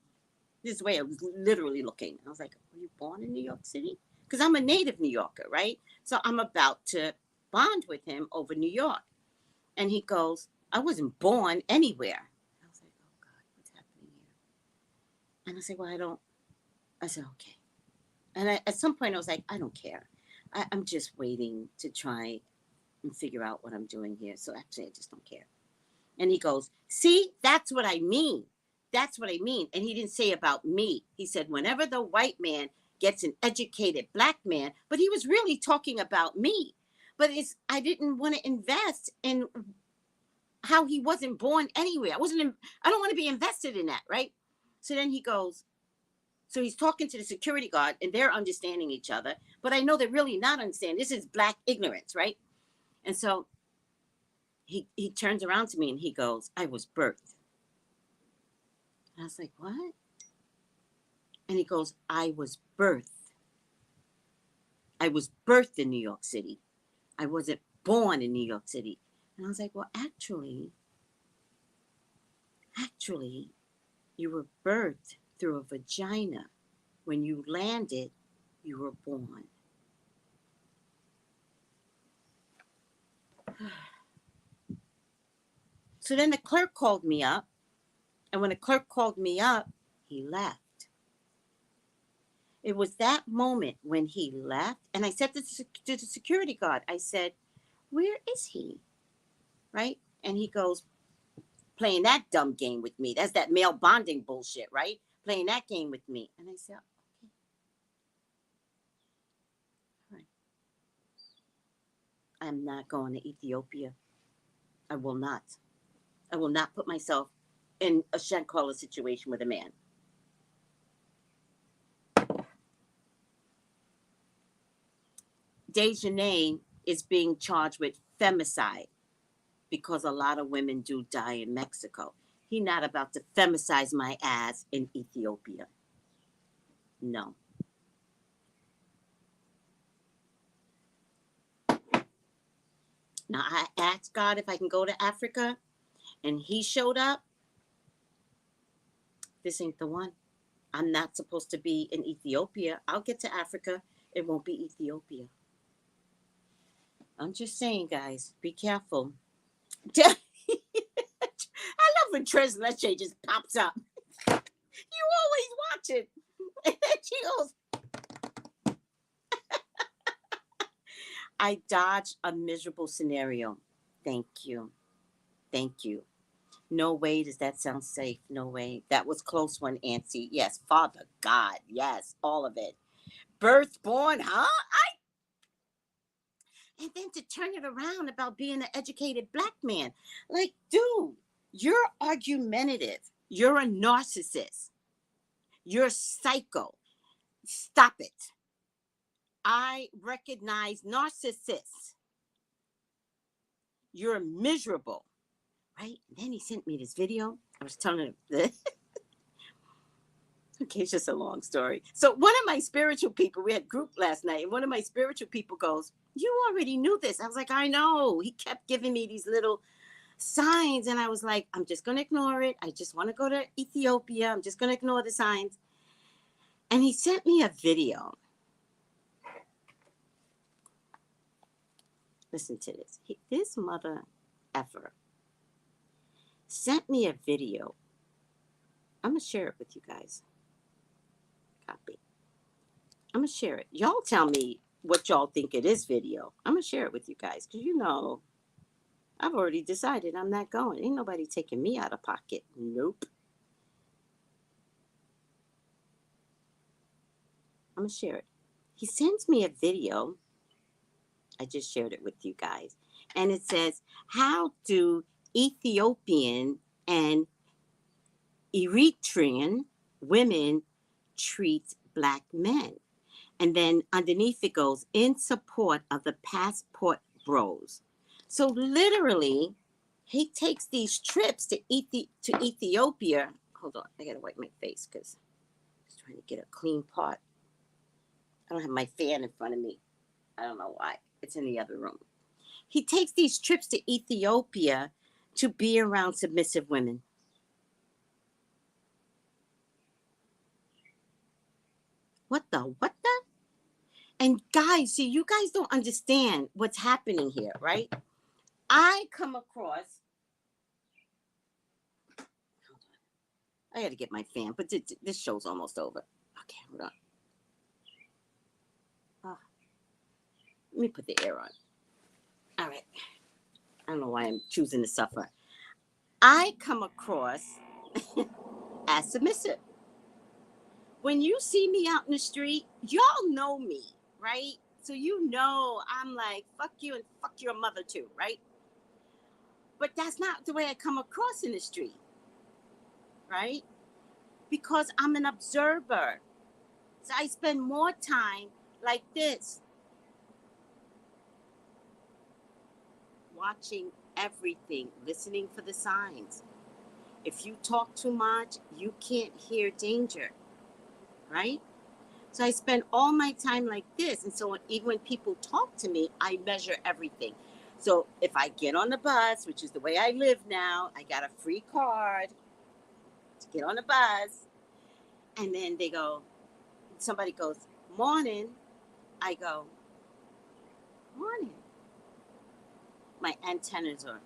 this way I was literally looking. I was like, were you born in New York City? Because I'm a native New Yorker, right? So I'm about to bond with him over New York. And he goes, I wasn't born anywhere. I was like, oh God, what's happening here? And I said, well, I said, okay. And at some point I was like, I don't care. I'm just waiting to try and figure out what I'm doing here. So actually, I just don't care. And he goes, see, that's what I mean. That's what I mean. And he didn't say about me. He said, whenever the white man gets an educated black man, but he was really talking about me. But I didn't want to invest in how he wasn't born anywhere. I don't want to be invested in that, right? So then he goes, so he's talking to the security guard and they're understanding each other. But I know they're really not understanding. This is black ignorance, right? And so he turns around to me and he goes, I was birthed. And I was like, what? And he goes, I was birthed. I was birthed in New York City. I wasn't born in New York City. And I was like, well, actually, you were birthed through a vagina. When you landed, you were born. So then the clerk called me up. And when the clerk called me up, he left. It was that moment when he left. And I said to the security guard, I said, where is he? Right? And he goes, playing that dumb game with me. That's that male bonding bullshit, right? Playing that game with me. And I said, okay. All right. I'm not going to Ethiopia. I will not. I will not put myself in a Shankwella situation with a man. Dejanay is being charged with femicide because a lot of women do die in Mexico. He's not about to femicide my ass in Ethiopia. No. Now, I asked God if I can go to Africa, and he showed up. This ain't the one. I'm not supposed to be in Ethiopia. I'll get to Africa. It won't be Ethiopia. I'm just saying, guys, be careful. I love when Translation just pops up. You always watch it. And she goes, I dodged a miserable scenario. Thank you. Thank you. No way does that sound safe. No way. That was close one, Nancy. Yes, Father God. Yes, all of it. Birth, born, huh? And then to turn it around about being an educated black man. Like, dude, you're argumentative. You're a narcissist. You're psycho. Stop it. I recognize narcissists. You're miserable. Right? And then he sent me this video. I was telling him this. Okay, it's just a long story. So one of my spiritual people, we had group last night, and one of my spiritual people goes, "You already knew this." I was like, "I know." He kept giving me these little signs, and I was like, "I'm just going to ignore it. I just want to go to Ethiopia. I'm just going to ignore the signs." And he sent me a video. Listen to this. This mother effer sent me a video. I'm going to share it with you guys. Copy. I'm going to share it. Y'all tell me what y'all think of this video. I'm going to share it with you guys because you know I've already decided I'm not going. Ain't nobody taking me out of pocket. Nope. I'm going to share it. He sends me a video. I just shared it with you guys. And it says, how do Ethiopian and Eritrean women treat black men? And then underneath it goes, in support of the passport bros. So literally, he takes these trips to Ethiopia. Hold on, I gotta wipe my face because I was trying to get a clean pot. I don't have my fan in front of me. I don't know why. It's in the other room. He takes these trips to Ethiopia to be around submissive women. What the? And guys, see, you guys don't understand what's happening here, right? I come across. Hold on. I got to get my fan, but this show's almost over. Okay, hold on. Let me put the air on. All right. I don't know why I'm choosing to suffer. I come across as submissive. When you see me out in the street, y'all know me, right? So you know I'm like, fuck you and fuck your mother too, right? But that's not the way I come across in the street, right? Because I'm an observer. So I spend more time like this, watching everything, listening for the signs. If you talk too much, you can't hear danger, right? So I spend all my time like this. And so even when people talk to me, I measure everything. So if I get on the bus, which is the way I live now, I got a free card to get on the bus. And then somebody goes, "Morning." I go, "Morning." My antennas are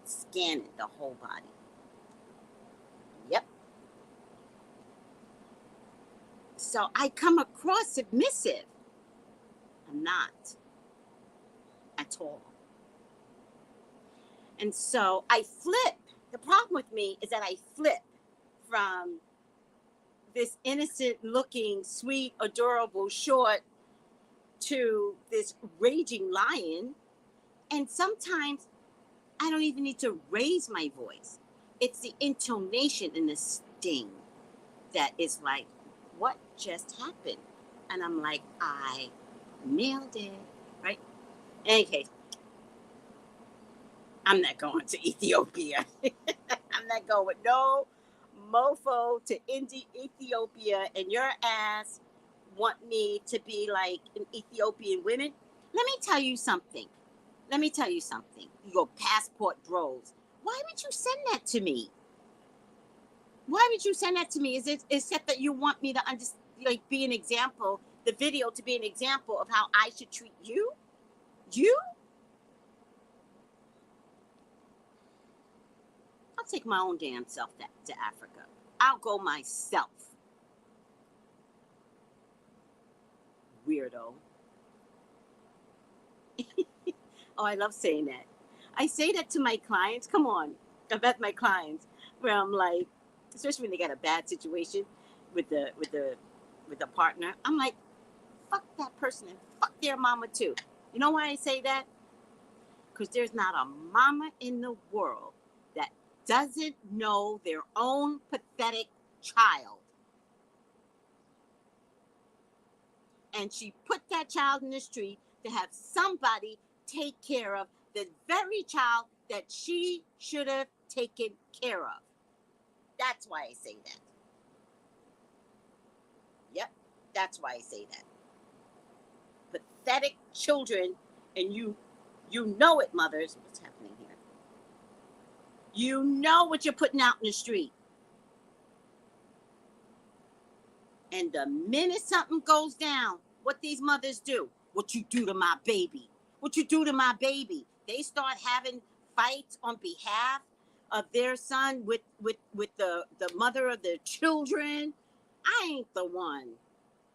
scanning the whole body. Yep. So I come across submissive. I'm not at all. And so I flip. The problem with me is that I flip from this innocent looking, sweet, adorable short to this raging lion. And sometimes I don't even need to raise my voice. It's the intonation and the sting that is like, what just happened? And I'm like, I nailed it, right? In any case, I'm not going to Ethiopia. I'm not going with no mofo to Ethiopia, and your ass want me to be like an Ethiopian women. Let me tell you something. Your passport bros. Why would you send that to me? Is it except that you want me to be an example, the video to be an example of how I should treat you? You? I'll take my own damn self to Africa. I'll go myself. Weirdo. Oh, I love saying that. I say that to my clients. Come on, I bet my clients where I'm like, especially when they got a bad situation with the partner. I'm like, fuck that person and fuck their mama too. You know why I say that? Because there's not a mama in the world that doesn't know their own pathetic child. And she put that child in the street to have somebody take care of the very child that she should have taken care of. That's why I say that. Yep, that's why I say that. Pathetic children, and you know it, mothers. What's happening here? You know what you're putting out in the street. And the minute something goes down, what these mothers do, what you do to my baby, what you do to my baby. They start having fights on behalf of their son with the mother of their children. I ain't the one.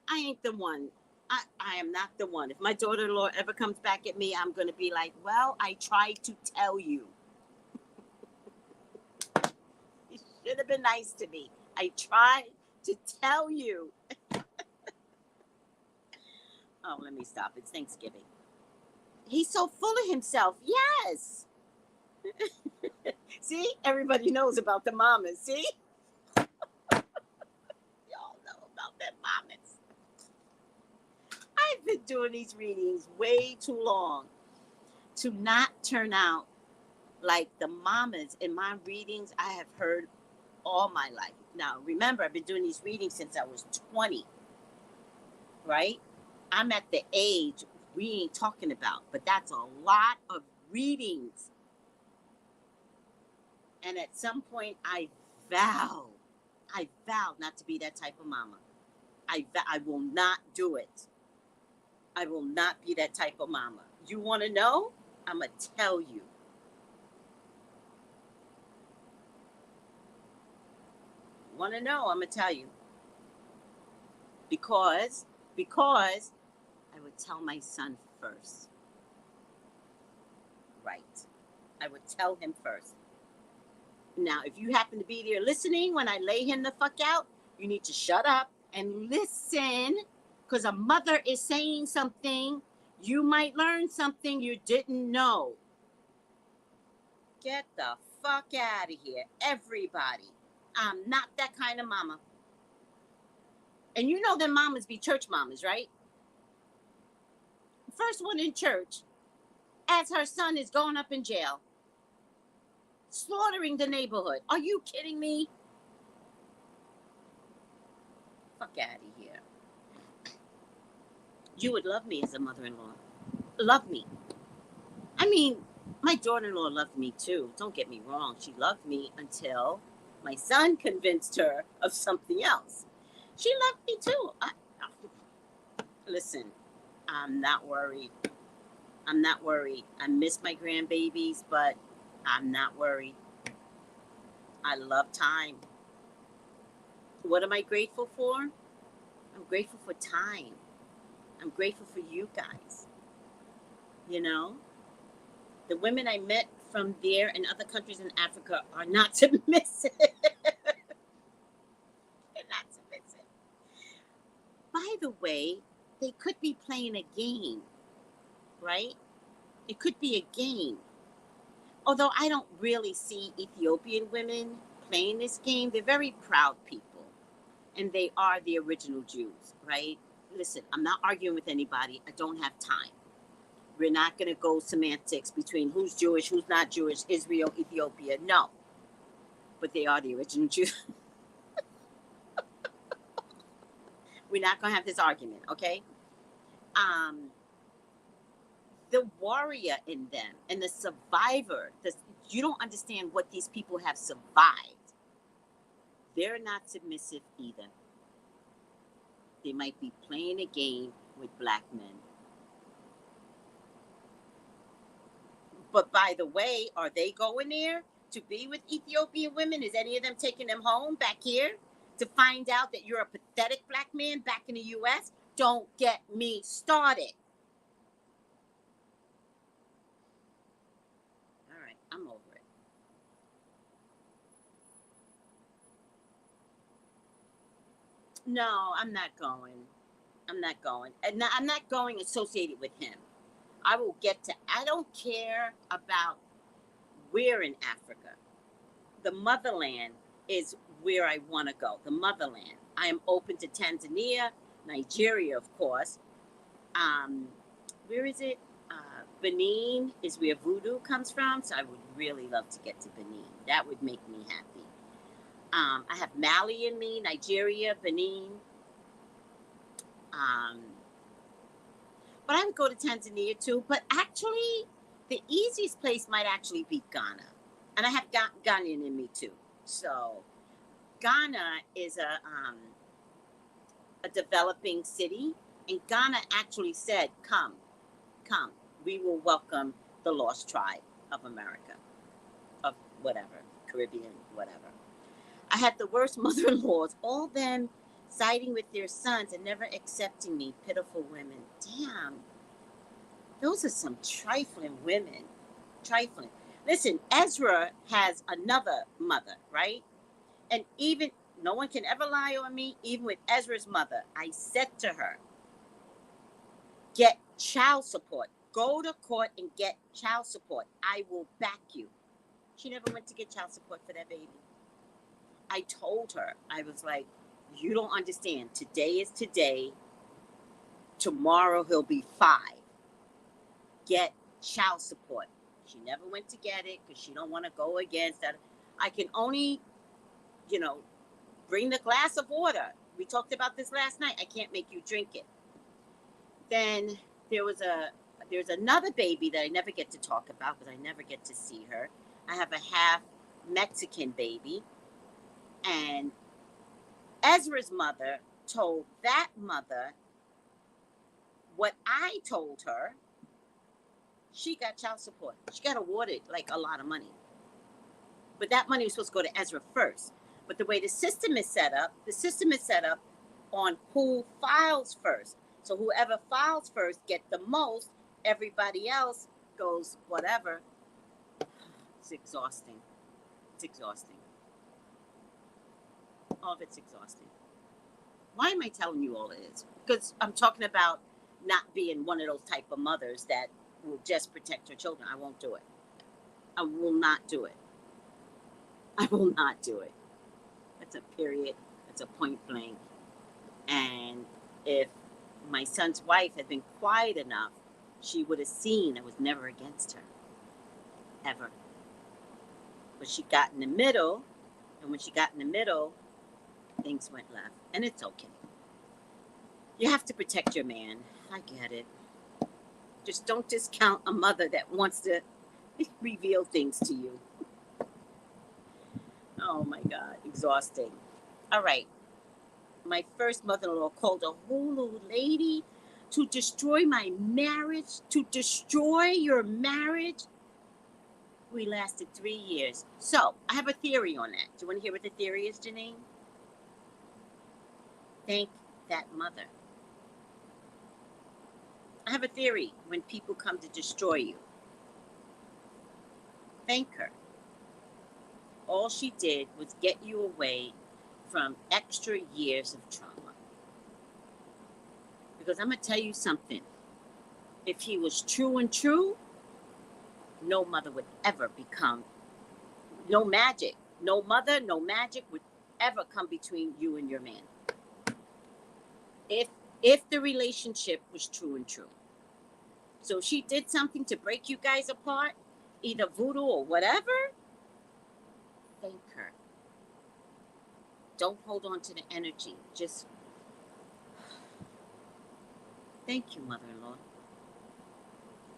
I ain't the one. I am not the one. If my daughter-in-law ever comes back at me, I'm going to be like, well, I tried to tell you. You should have been nice to me. I tried to tell you. Oh, let me stop. It's Thanksgiving. He's so full of himself. Yes. See? Everybody knows about the mamas. See? Y'all know about them mamas. I've been doing these readings way too long to not turn out like the mamas in my readings I have heard all my life. Now, remember, I've been doing these readings since I was 20, right? I'm at the age we ain't talking about, but that's a lot of readings. And at some point, I vowed not to be that type of mama. I will not do it. I will not be that type of mama. You want to know? I'm going to tell you. Want to know? I'm going to tell you. Because I would tell my son first. Right. I would tell him first. Now, if you happen to be there listening when I lay him the fuck out, you need to shut up and listen, because a mother is saying something. You might learn something you didn't know. Get the fuck out of here, everybody. I'm not that kind of mama. And you know them mamas be church mamas, right? First one in church, as her son is going up in jail, slaughtering the neighborhood. Are you kidding me? Fuck out of here. You would love me as a mother-in-law. Love me. I mean, my daughter-in-law loved me too. Don't get me wrong. She loved me until my son convinced her of something else. She loved me too. Listen, I'm not worried. I'm not worried. I miss my grandbabies, but I'm not worried. I love time. What am I grateful for? I'm grateful for time. I'm grateful for you guys. You know? The women I met from there and other countries in Africa are not submissive. They're not submissive. By the way, they could be playing a game, right? It could be a game. Although I don't really see Ethiopian women playing this game. They're very proud people. And they are the original Jews, right? Listen, I'm not arguing with anybody. I don't have time. We're not going to go semantics between who's Jewish, who's not Jewish, Israel, Ethiopia. No. But they are the original Jews. We're not going to have this argument, okay? The warrior in them and the survivor, you don't understand what these people have survived. They're not submissive either. They might be playing a game with black men. But by the way, are they going there to be with Ethiopian women? Is any of them taking them home back here to find out that you're a pathetic black man back in the U.S.? Don't get me started. No, I'm not going. I'm not going. And I'm not going associated with him. I will get to, I don't care about where in Africa. The motherland is where I want to go. The motherland. I am open to Tanzania, Nigeria, of course. Um, where is it? Benin is where voodoo comes from. So I would really love to get to Benin. That would make me happy. I have Mali in me, Nigeria, Benin. Um, but I would go to Tanzania too. But actually, the easiest place might actually be Ghana. And I have Ghanaian in me too. So Ghana is a developing city. And Ghana actually said, come, we will welcome the lost tribe of America, of whatever, Caribbean, whatever. I had the worst mother-in-laws, all them siding with their sons and never accepting me, pitiful women. Damn, those are some trifling women, trifling. Listen, Ezra has another mother, right? And even, no one can ever lie on me, even with Ezra's mother. I said to her, get child support. Go to court and get child support. I will back you. She never went to get child support for that baby. I told her, I was like, you don't understand. Today is today. Tomorrow he'll be 5. Get child support. She never went to get it because she don't want to go against that. I can only, bring the glass of water. We talked about this last night. I can't make you drink it. Then there's another baby that I never get to talk about because I never get to see her. I have a half Mexican baby. And Ezra's mother told that mother what I told her. She got child support. She got awarded like a lot of money. But that money was supposed to go to Ezra first. But the way the system is set up on who files first. So whoever files first get the most. Everybody else goes whatever. It's exhausting. It's exhausting. All of it's exhausting. Why am I telling you all of this? Because I'm talking about not being one of those type of mothers that will just protect her children. I won't do it. I will not do it. I will not do it. That's a period. That's a point blank. And if my son's wife had been quiet enough, she would have seen I was never against her. Ever. But she got in the middle, and when she got in the middle, things went left. And it's okay. You have to protect your man. I get it. Just don't discount a mother that wants to reveal things to you. Oh my God, exhausting. All right. My first mother-in-law called a Hulu lady to destroy my marriage, to destroy your marriage. We lasted 3 years. So I have a theory on that. Do you want to hear what the theory is, Janine? Thank that mother. I have a theory when people come to destroy you. Thank her. All she did was get you away from extra years of trauma. Because I'm going to tell you something. If he was true and true, no mother would ever become, no magic, no mother, no magic would ever come between you and your man. If the relationship was true and true. So she did something to break you guys apart, either voodoo or whatever, thank her. Don't hold on to the energy. Just thank you, mother-in-law.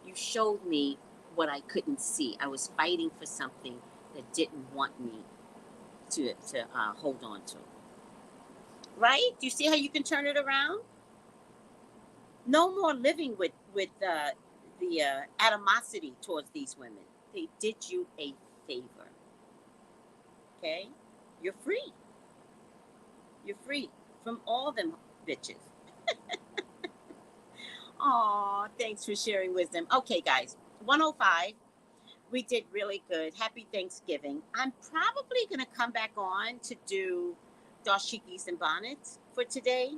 You showed me what I couldn't see. I was fighting for something that didn't want me to hold on to. Right? Do you see how you can turn it around? No more living with the animosity towards these women. They did you a favor. Okay? You're free. You're free from all them bitches. Aw, thanks for sharing wisdom. Okay, guys, 105. We did really good. Happy Thanksgiving. I'm probably going to come back on to do dashikis and bonnets. for today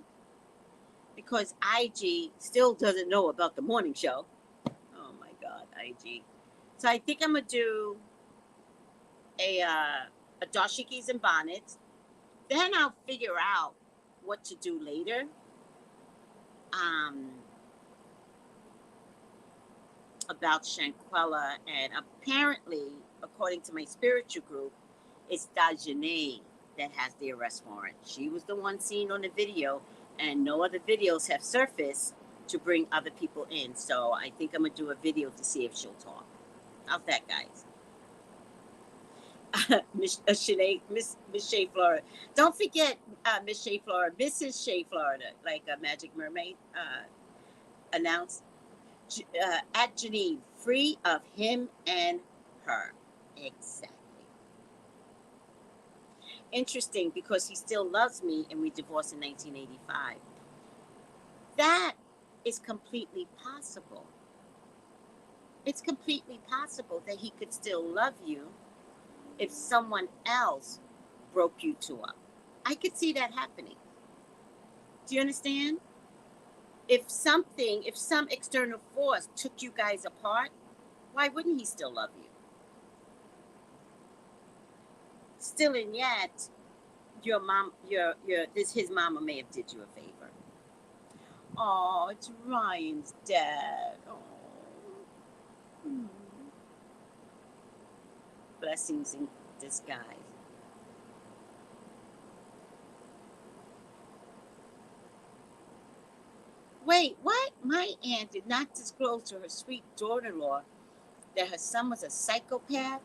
because IG still doesn't know about the morning show. Oh my God, IG. So I think I'm gonna do a dashikis and bonnets. Then I'll figure out what to do later. About Shankwella, and apparently, according to my spiritual group, it's Dajane that has the arrest warrant. She was the one seen on the video, and no other videos have surfaced to bring other people in. So I think I'm gonna do a video to see if she'll talk. How's that, guys? Miss Shea Florida. Don't forget Miss Shea Florida, Mrs. Shea Florida, like a Magic Mermaid announced at Geneva, free of him and her. Exactly. Interesting, because he still loves me and we divorced in 1985. That is completely possible. It's completely possible that he could still love you if someone else broke you two up. I could see that happening. Do you understand? If some external force took you guys apart, why wouldn't he still love you? Still, and yet, his mama may have did you a favor. Oh, it's Ryan's dad. Oh. Blessings in disguise. Wait, what? My aunt did not disclose to her sweet daughter-in-law that her son was a psychopath.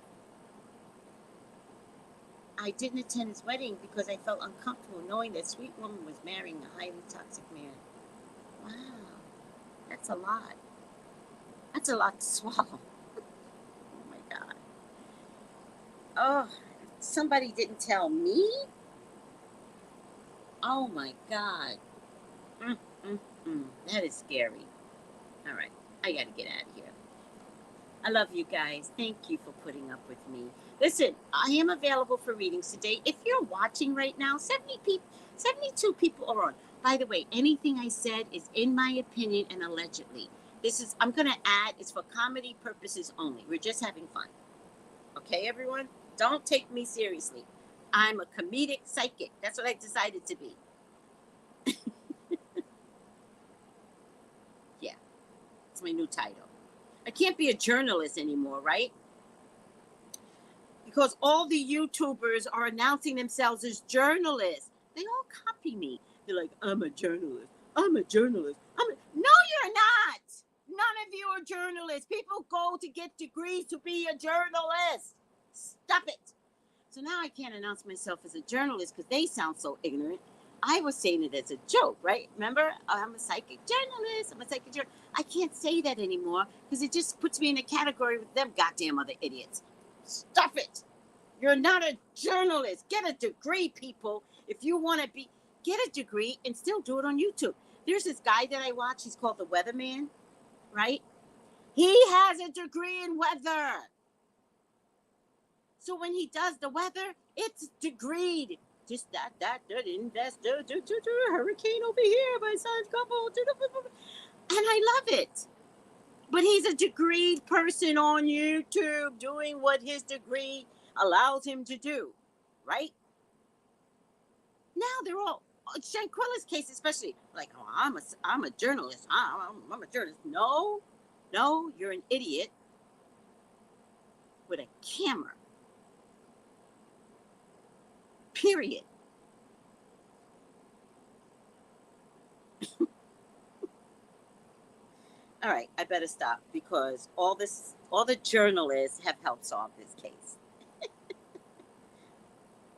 I didn't attend his wedding because I felt uncomfortable knowing that sweet woman was marrying a highly toxic man. Wow, that's a lot. That's a lot to swallow. Oh my God. Oh, somebody didn't tell me? Oh my God. That is scary. All right, I gotta get out of here. I love you guys. Thank you for putting up with me. Listen, I am available for readings today. If you're watching right now, 72 people are on. By the way, anything I said is in my opinion and allegedly. I'm going to add, it's for comedy purposes only. We're just having fun. Okay, everyone? Don't take me seriously. I'm a comedic psychic. That's what I decided to be. Yeah, it's my new title. I can't be a journalist anymore, right? Because all the YouTubers are announcing themselves as journalists. They all copy me. They're like, I'm a journalist. I'm a journalist. No, you're not. None of you are journalists. People go to get degrees to be a journalist. Stop it. So now I can't announce myself as a journalist because they sound so ignorant. I was saying it as a joke, right? Remember? I'm a psychic journalist. I'm a psychic journalist. I can't say that anymore because it just puts me in a category with them goddamn other idiots. Stop it. You're not a journalist. Get a degree, people. If you want to get a degree and still do it on YouTube. There's this guy that I watch. He's called the Weatherman, right? He has a degree in weather. So when he does the weather, it's degreed. Just that investor, hurricane over here, my son's couple, and I love it. But he's a degreed person on YouTube doing what his degree allows him to do, right? Now they're all, Shankwella's case especially, like, oh, I'm a journalist. I'm a journalist. No, you're an idiot with a camera. Period. All right, I better stop because all the journalists have helped solve this case.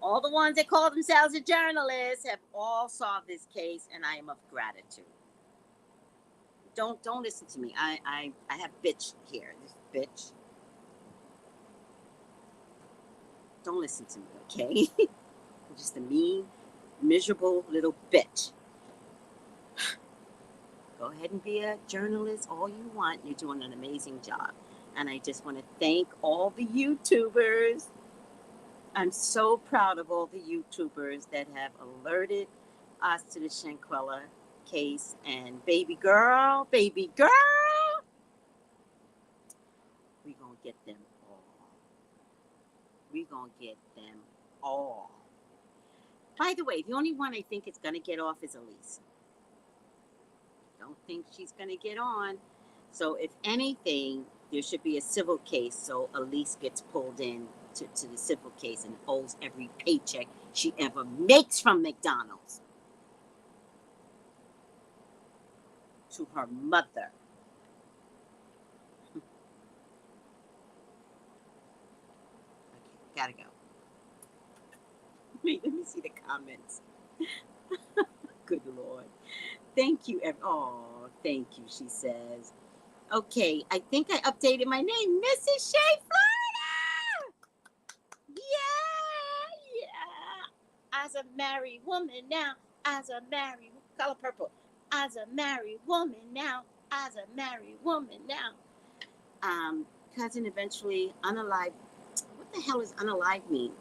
All the ones that call themselves a journalist have all solved this case, and I am of gratitude. Don't listen to me. I have bitch here. This bitch. Don't listen to me, okay? I'm just a mean, miserable little bitch. Go ahead and be a journalist all you want. You're doing an amazing job. And I just want to thank all the YouTubers. I'm so proud of all the YouTubers that have alerted us to the Shankwella case, and baby girl, we gonna get them all. We gonna get them all. By the way, the only one I think is gonna get off is Elise. Don't think she's gonna get on. So if anything, there should be a civil case so Elise gets pulled in to the civil case and owes every paycheck she ever makes from McDonald's to her mother. Okay, gotta go. Wait, let me see the comments. Good Lord. Thank you. Oh, thank you, she says. Okay, I think I updated my name, Mrs. Shea, Florida. Yeah. As a married woman now, as a married, color purple. As a married woman now, as a married woman now. Cousin eventually unalive. What the hell does unalive mean?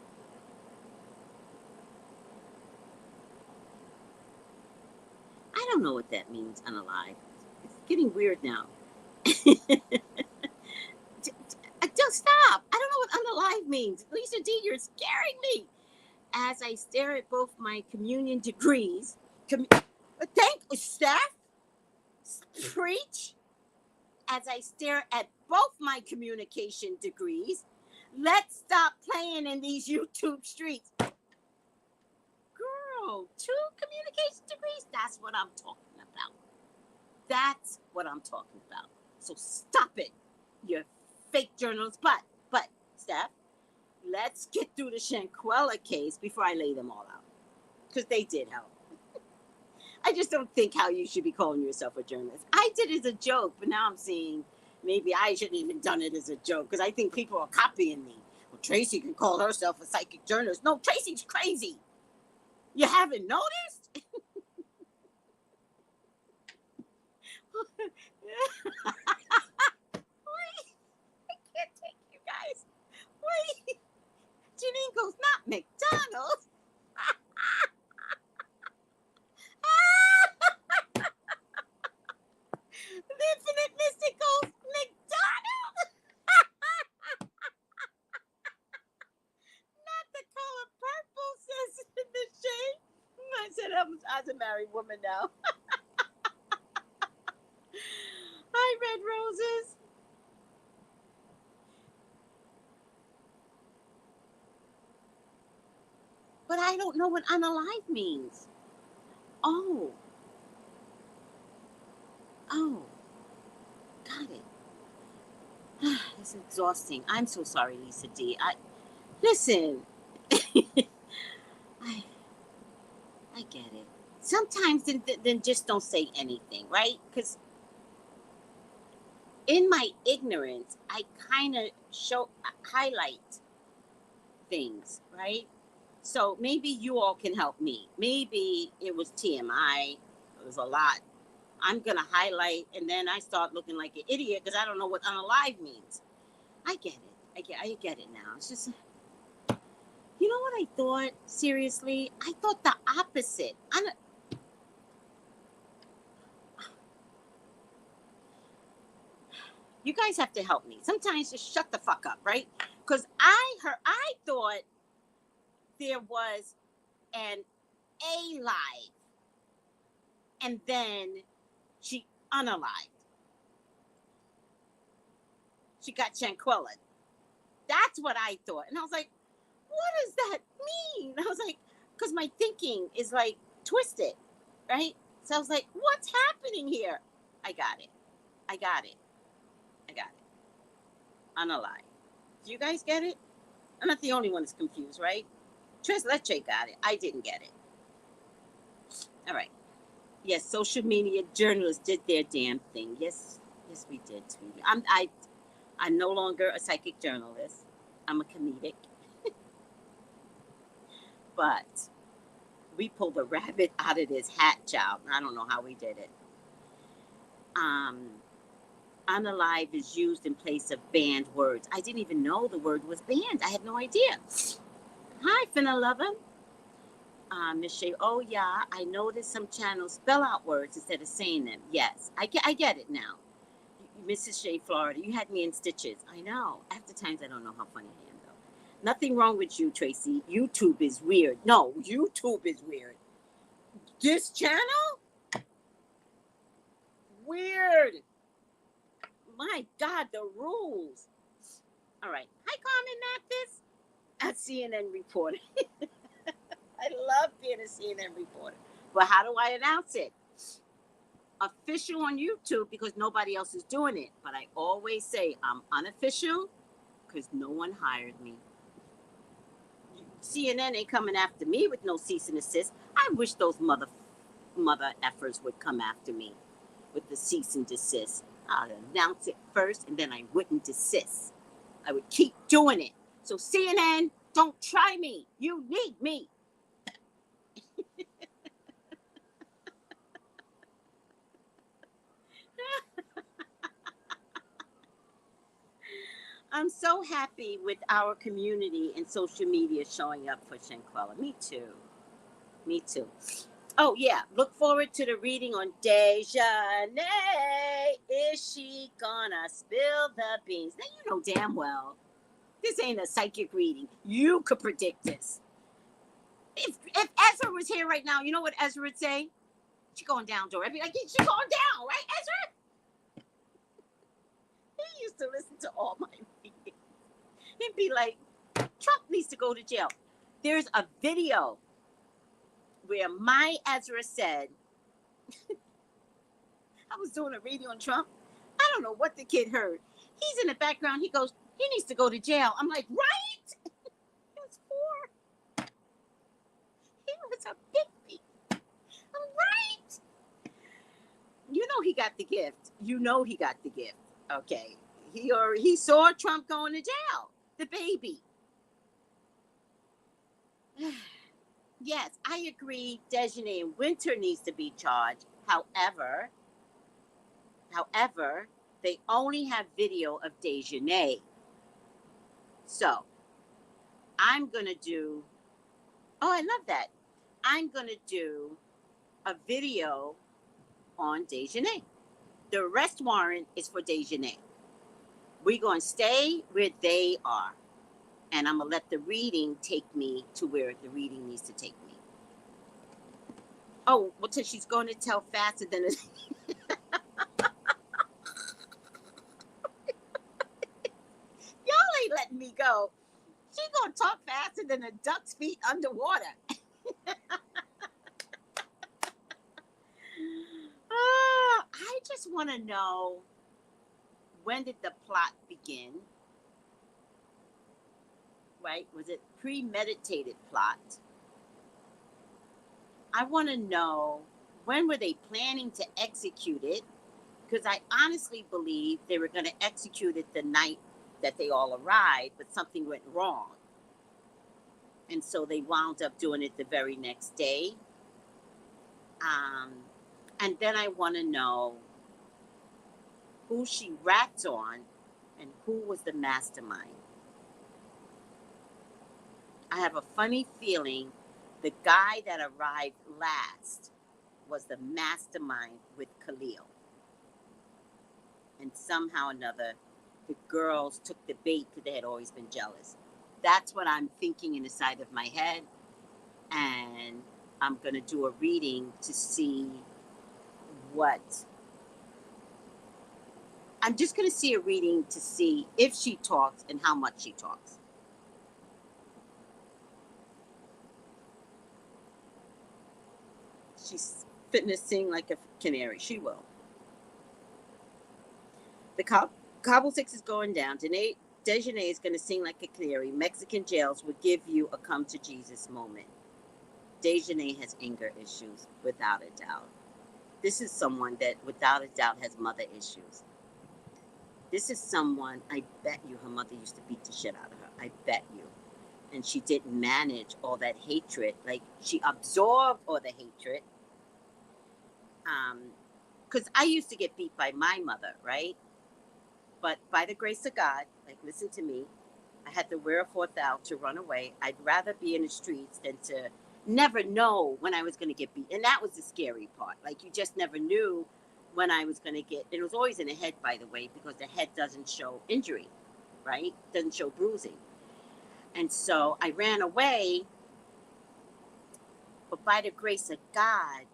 I don't know what that means, unalive. It's getting weird now. Don't stop. I don't know what unalive means. Lisa D, you're scaring me. As I stare at both my communion degrees. Thank you, Steph. Preach. As I stare at both my communication degrees. Let's stop playing in these YouTube streets. Girl, 2 communication degrees? That's what I'm talking about. That's what I'm talking about. So stop it, you fake journalists. But, Steph, let's get through the Shankwella case before I lay them all out. Because they did help. I just don't think how you should be calling yourself a journalist. I did it as a joke, but now I'm seeing maybe I shouldn't even done it as a joke because I think people are copying me. Well, Tracy can call herself a psychic journalist. No, Tracy's crazy. You haven't noticed? Wait, I can't take you guys. Wait, Janine goes, not McDonald's. The Infinite Mystic goes, McDonald's. Not the color purple, says the shade. I said I was a married woman now. Hi, Red Roses. But I don't know what unalive means. Oh, got it. It's exhausting. I'm so sorry, Lisa D. Listen. I get it. Sometimes then just don't say anything, right? Because in my ignorance, I kind of highlight things, right? So maybe you all can help me. Maybe it was TMI. It was a lot. I'm going to highlight, and then I start looking like an idiot because I don't know what unalive means. I get it. I get it now. It's just, you know what I thought? Seriously? I thought the opposite. You guys have to help me. Sometimes just shut the fuck up, right? Because I thought there was an A-live, and then she unalived. She got Shankwella. That's what I thought. And I was like, what does that mean? I was like, because my thinking is like twisted, right? So I was like, what's happening here? I got it. Unalive. Do you guys get it? I'm not the only one that's confused, right? Tres Leche got it. I didn't get it. All right. Yes, social media journalists did their damn thing. Yes, we did, sweetie. I'm no longer a psychic journalist. I'm a comedic. But we pulled a rabbit out of this hat, child. I don't know how we did it. Unalive is used in place of banned words. I didn't even know the word was banned. I had no idea. Hi, Finna Lover. Miss Shay, oh yeah, I noticed some channels spell out words instead of saying them. Yes, I get it now. Mrs. Shea, Florida, you had me in stitches. I know. After times, I don't know how funny I am, though. Nothing wrong with you, Tracy. YouTube is weird. No, YouTube is weird. This channel? Weird. My God, the rules. All right. Hi, Carmen Mathis. A CNN reporter. I love being a CNN reporter. But how do I announce it? Official on YouTube because nobody else is doing it. But I always say I'm unofficial because no one hired me. CNN ain't coming after me with no cease and desist. I wish those mother effers would come after me with the cease and desist. I'd announce it first and then I wouldn't desist. I would keep doing it. So CNN, don't try me. You need me. I'm so happy with our community and social media showing up for Shankwella. Me too. Me too. Oh, yeah. Look forward to the reading on Dejanay. Is she gonna spill the beans? Now, you know damn well this ain't a psychic reading. You could predict this. If Ezra was here right now, you know what Ezra would say? She going down, Joe. I'd be like, she going down, right, Ezra? He used to listen to all my readings. He'd be like, Trump needs to go to jail. There's a video where my Ezra said, I was doing a reading on Trump. I don't know what the kid heard. He's in the background. He goes, he needs to go to jail. I'm like, right? He was 4. He was a baby. I'm right. You know he got the gift. You know he got the gift. Okay. He saw Trump going to jail. The baby. Yes, I agree. Dejanay and Winter needs to be charged. However, they only have video of Dejanay. So, I'm going to do, oh, I love that. I'm going to do a video on Dejanay. The arrest warrant is for Dejanay. We're going to stay where they are. And I'm going to let the reading take me to where the reading needs to take me. Oh, well, so she's going to tell faster than a... Y'all ain't letting me go. She's going to talk faster than a duck's feet underwater. I just want to know, when did the plot begin? Right? Was it premeditated plot? I want to know, when were they planning to execute it? Because I honestly believe they were going to execute it the night that they all arrived, but something went wrong. And so they wound up doing it the very next day. And then I want to know who she rats on and who was the mastermind. I have a funny feeling the guy that arrived last was the mastermind with Khalil. And somehow or another, the girls took the bait because they had always been jealous. That's what I'm thinking in the side of my head. And I'm going to do a reading to see what... I'm just going to see a reading to see if she talks and how much she talks. She's fitting to sing like a canary. She will. The Cobble 6 is going down. Dejanay is going to sing like a canary. Mexican jails will give you a come to Jesus moment. Dejanay has anger issues, without a doubt. This is someone that, without a doubt, has mother issues. This is someone, I bet you her mother used to beat the shit out of her. I bet you. And she didn't manage all that hatred. Like, she absorbed all the hatred. Because I used to get beat by my mother, right? But by the grace of God, like, listen to me, I had to wear a 4th out to run away. I'd rather be in the streets than to never know when I was going to get beat. And that was the scary part. Like, you just never knew when I was going to get, it was always in the head, by the way, because the head doesn't show injury, right? Doesn't show bruising. And so I ran away, but by the grace of God,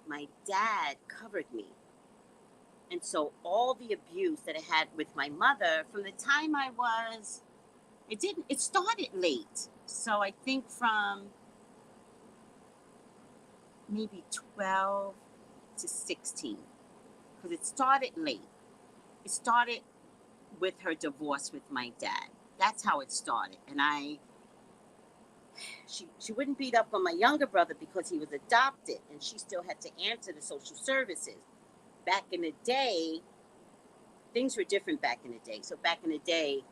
my dad covered me. And so all the abuse that I had with my mother from the time I was, it started late. So I think from maybe 12 to 16, because it started late. It started with her divorce with my dad. That's how it started. And she wouldn't beat up on my younger brother because he was adopted, and she still had to answer the social services. Back in the day, things were different back in the day. So back in the day,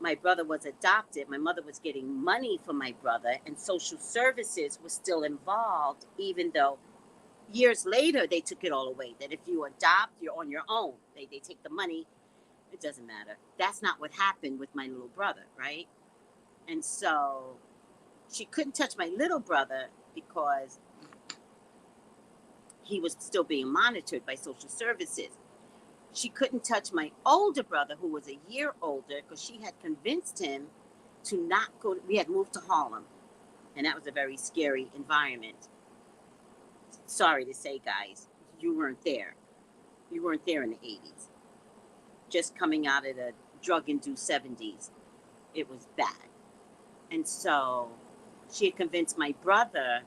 my brother was adopted. My mother was getting money from my brother, and social services was still involved, even though years later they took it all away. That if you adopt, you're on your own. They take the money. It doesn't matter. That's not what happened with my little brother, right? And so she couldn't touch my little brother because he was still being monitored by social services. She couldn't touch my older brother, who was a year older, because she had convinced him to not go. We had moved to Harlem, and that was a very scary environment. Sorry to say, guys, you weren't there. You weren't there in the 80s. Just coming out of the drug-induced 70s, it was bad. And so she had convinced my brother,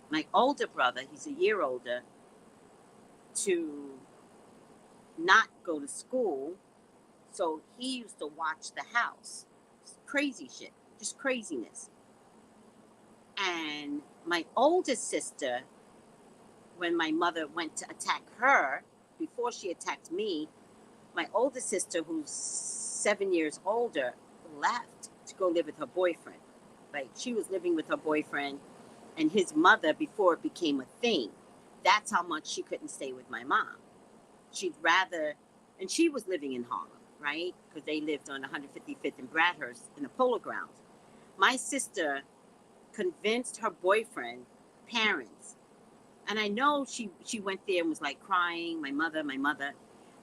my older brother, he's a year older, to not go to school. So he used to watch the house. Crazy shit, just craziness. And my oldest sister, when my mother went to attack her, before she attacked me, my older sister, who's 7 years older, left to go live with her boyfriend. Like, she was living with her boyfriend and his mother before it became a thing. That's how much she couldn't stay with my mom. She'd rather, and she was living in Harlem, right? Because they lived on 155th and Bradhurst in the Polo Grounds. My sister convinced her boyfriend, parents, and I know she went there and was like crying, my mother.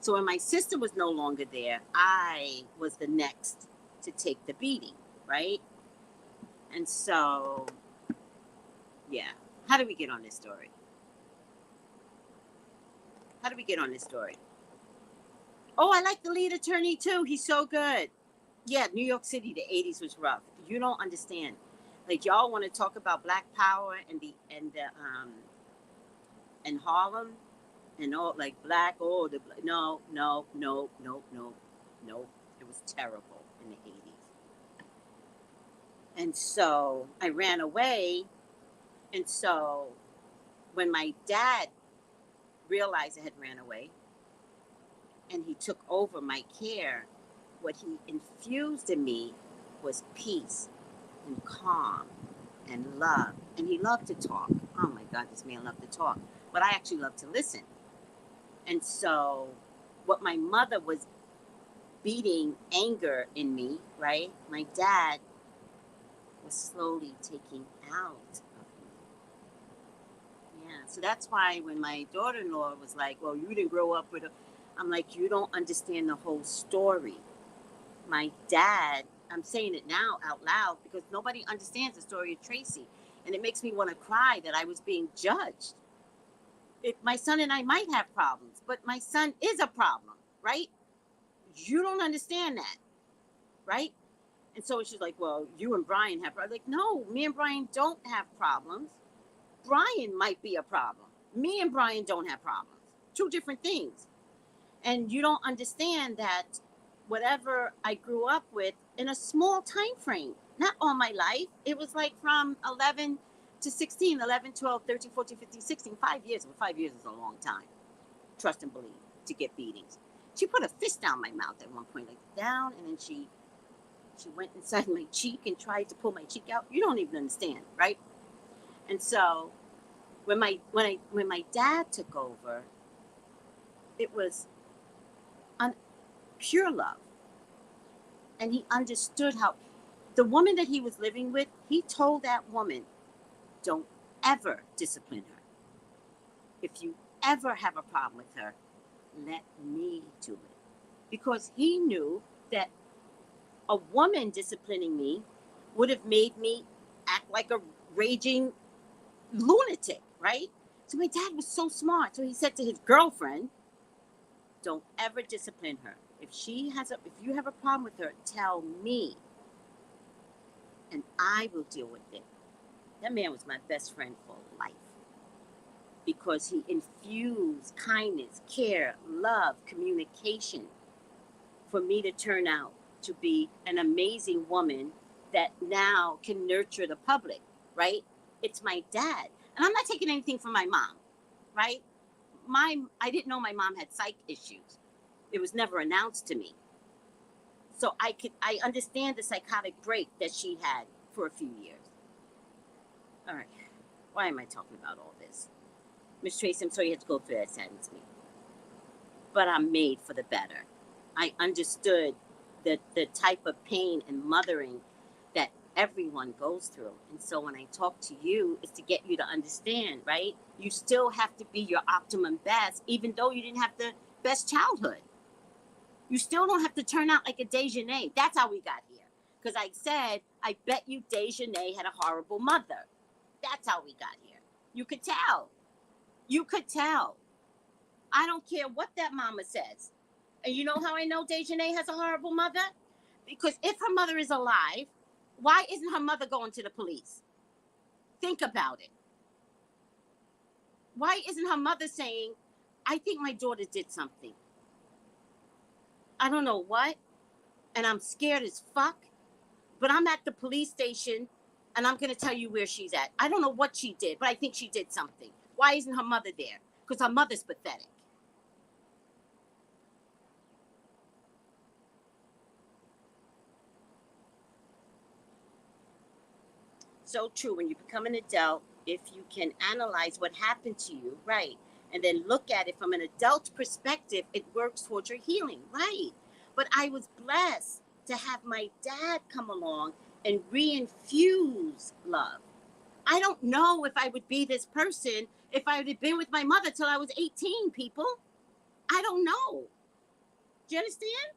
So when my sister was no longer there, I was the next to take the beating, right? And so, yeah. How did we get on this story? Oh, I like the lead attorney too. He's so good. Yeah, New York City, the 80s was rough. You don't understand. Like, y'all want to talk about Black Power and Harlem and all, like, black, no. It was terrible in the 80s. And so I ran away. And so when my dad realized I had ran away and he took over my care, what he infused in me was peace and calm and love. And he loved to talk. Oh my God, this man loved to talk. But I actually loved to listen. And so what my mother was beating anger in me, right? My dad was slowly taking out of me. Yeah, so that's why when my daughter-in-law was like, well, you didn't grow up with a, I'm like, you don't understand the whole story. My dad, I'm saying it now out loud because nobody understands the story of Tracey. And it makes me want to cry that I was being judged. My son and I might have problems, but my son is a problem, right? You don't understand that, right? And so she's like, well, you and Brian have problems. Like, no, me and Brian don't have problems. Brian might be a problem. Me and Brian don't have problems. Two different things. And you don't understand that whatever I grew up with in a small time frame, not all my life. It was like from 11 to 16, 11, 12, 13, 14, 15, 16, 5 years. Well, 5 years is a long time. Trust and believe, to get beatings. She put a fist down my mouth at one point, like down, and then she went inside my cheek and tried to pull my cheek out. You don't even understand, right? And so when my dad took over, it was pure love. And he understood how the woman that he was living with, he told that woman don't ever discipline her. If you ever have a problem with her, let me do it. Because he knew that a woman disciplining me would have made me act like a raging lunatic, right? So my dad was so smart. So he said to his girlfriend, don't ever discipline her. If you have a problem with her, tell me, and I will deal with it. That man was my best friend for life, because he infused kindness, care, love, communication for me to turn out to be an amazing woman that now can nurture the public, right? It's my dad. And I'm not taking anything from my mom, right? I didn't know my mom had psych issues. It was never announced to me. So I understand the psychotic break that she had for a few years. All right. Why am I talking about all this? Miss Tracy, I'm sorry you had to go through that, saddens me. But I'm made for the better. I understood the type of pain and mothering that everyone goes through. And so when I talk to you, it's to get you to understand, right? You still have to be your optimum best, even though you didn't have the best childhood. You still don't have to turn out like a Dejanay. That's how we got here. Because I said, I bet you Dejanay had a horrible mother. That's how we got here. You could tell. You could tell. I don't care what that mama says. And you know how I know Dejanay has a horrible mother? Because if her mother is alive, why isn't her mother going to the police? Think about it. Why isn't her mother saying, I think my daughter did something? I don't know what, and I'm scared as fuck, but I'm at the police station, and I'm going to tell you where she's at. I don't know what she did, but I think she did something. Why isn't her mother there? Because her mother's pathetic. So true. When you become an adult, if you can analyze what happened to you, right, and then look at it from an adult perspective, it works towards your healing, right? But I was blessed to have my dad come along and reinfuse love. I don't know if I would be this person if I would have been with my mother till I was 18, people. I don't know. Do you understand?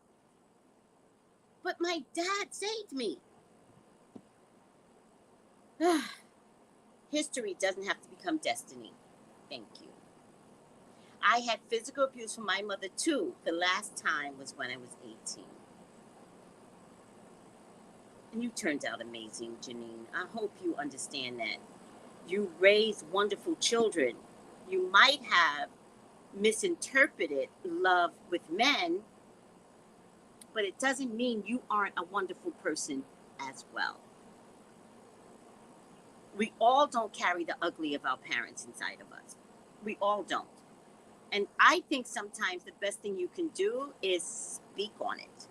But my dad saved me. History doesn't have to become destiny. Thank you. I had physical abuse from my mother too. The last time was when I was 18. And you turned out amazing, Janine. I hope you understand that. You raised wonderful children. You might have misinterpreted love with men, but it doesn't mean you aren't a wonderful person as well. We all don't carry the ugly of our parents inside of us. We all don't. And I think sometimes the best thing you can do is speak on it.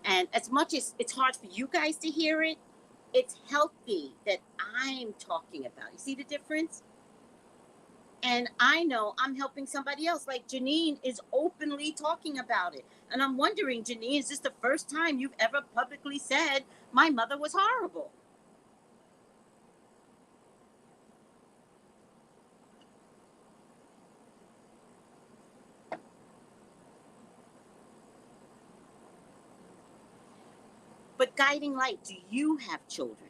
And as much as it's hard for you guys to hear it, it's healthy that I'm talking about. You see the difference? And I know I'm helping somebody else. Like Janine is openly talking about it. And I'm wondering, Janine, is this the first time you've ever publicly said, my mother was horrible? But guiding light, do you have children?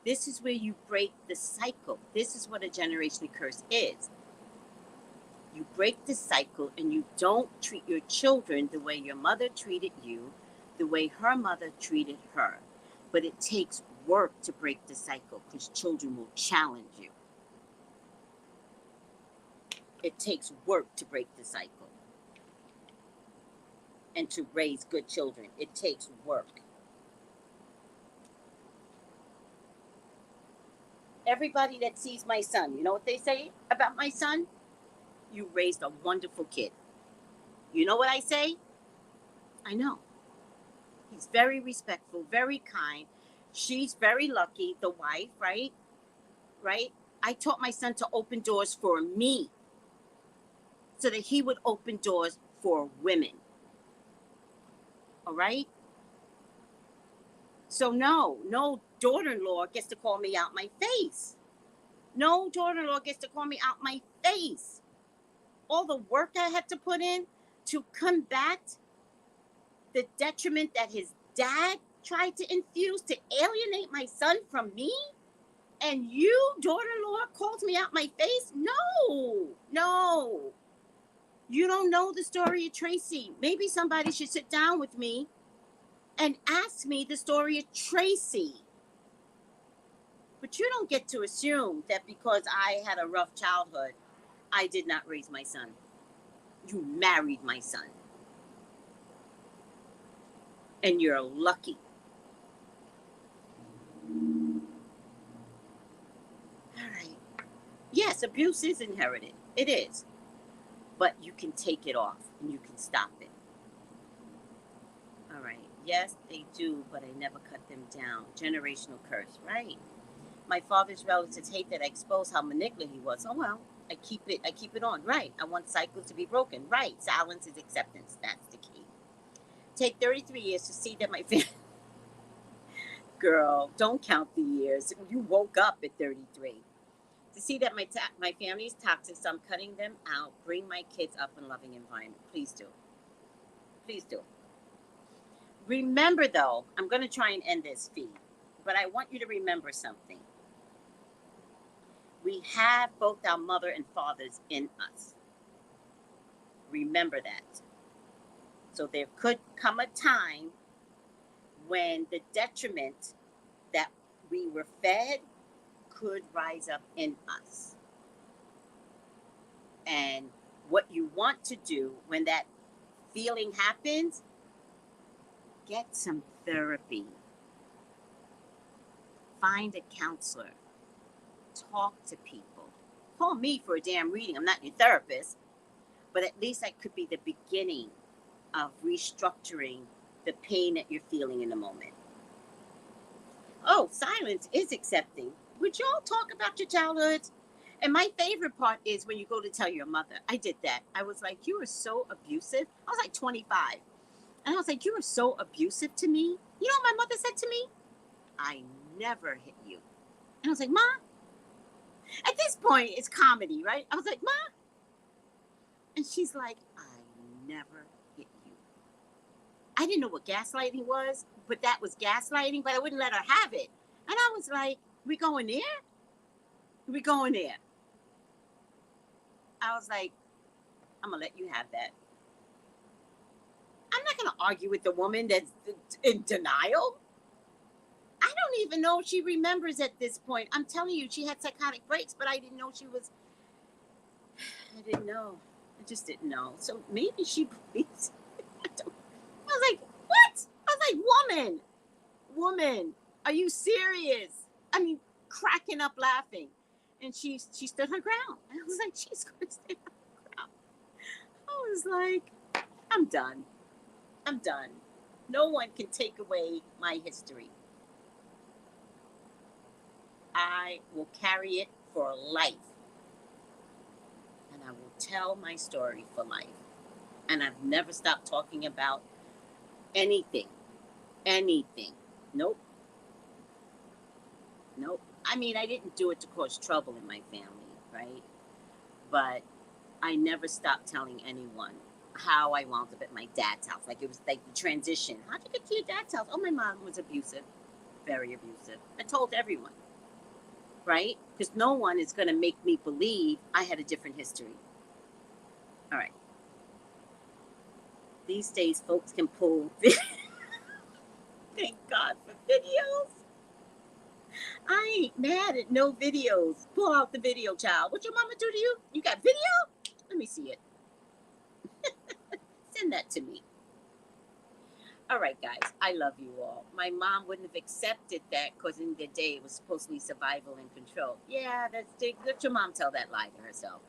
This is where you break the cycle. This is what a generational curse is. You break the cycle and you don't treat your children the way your mother treated you, the way her mother treated her. But it takes work to break the cycle because children will challenge you. It takes work to break the cycle. And to raise good children, it takes work. Everybody that sees my son, you know what they say about my son? You raised a wonderful kid. You know what I say? I know. He's very respectful, very kind. She's very lucky, the wife, right? Right? I taught my son to open doors for me so that he would open doors for women. All right? So no daughter-in-law gets to call me out my face. No daughter-in-law gets to call me out my face. All the work I had to put in to combat the detriment that his dad tried to infuse to alienate my son from me, and you, daughter-in-law, calls me out my face? No, no. You don't know the story of Tracey. Maybe somebody should sit down with me and ask me the story of Tracey. But you don't get to assume that because I had a rough childhood, I did not raise my son. You married my son. And you're lucky. All right. Yes, abuse is inherited. It is. But you can take it off and you can stop it. All right. Yes, they do, but I never cut them down. Generational curse, right? My father's relatives hate that I expose how manipulative he was. Oh well, I keep it on, right? I want cycles to be broken, right? Silence is acceptance. That's the key. Take 33 years to see that my family. Girl, don't count the years. You woke up at 33. To see that my family is toxic, so I'm cutting them out. Bring my kids up in a loving environment. Please do. Please do. Remember, though, I'm going to try and end this feed, but I want you to remember something. We have both our mother and fathers in us. Remember that. So there could come a time when the detriment that we were fed could rise up in us. And what you want to do when that feeling happens, get some therapy. Find a counselor. Talk to people. Call me for a damn reading. I'm not your therapist, but at least that could be the beginning of restructuring the pain that you're feeling in the moment. Oh, silence is accepting. Would y'all talk about your childhoods? And my favorite part is when you go to tell your mother. I did that. I was like, you were so abusive. I was like 25. And I was like, you were so abusive to me. You know what my mother said to me? I never hit you. And I was like, Ma? At this point, it's comedy, right? I was like, Ma? And she's like, I never hit you. I didn't know what gaslighting was, but that was gaslighting, but I wouldn't let her have it. And I was like, we going there? We going there. I was like, I'm going to let you have that. I'm not going to argue with the woman that's in denial. I don't even know if she remembers at this point. I'm telling you, she had psychotic breaks, but I didn't know she was. I didn't know. I just didn't know. So maybe she believes. I was like, what? I was like, woman, are you serious? I mean, cracking up laughing. And she stood her ground. And I was like, she's going to stand her ground. I was like, I'm done. No one can take away my history. I will carry it for life. And I will tell my story for life. And I've never stopped talking about anything. Nope. I mean, I didn't do it to cause trouble in my family, right? But I never stopped telling anyone how I wound up at my dad's house. Like, it was like the transition. How'd you get to your dad's house? Oh, my mom was abusive. Very abusive. I told everyone. Right? Because no one is going to make me believe I had a different history. All right. These days, folks can pull. Thank God for videos. I ain't mad at no videos. Pull out the video, child. What your mama do to you? You got video? Let me see it. Send that to me. All right, guys. I love you all. My mom wouldn't have accepted that because in the day it was supposed to be survival and control. Yeah, let your mom tell that lie to herself.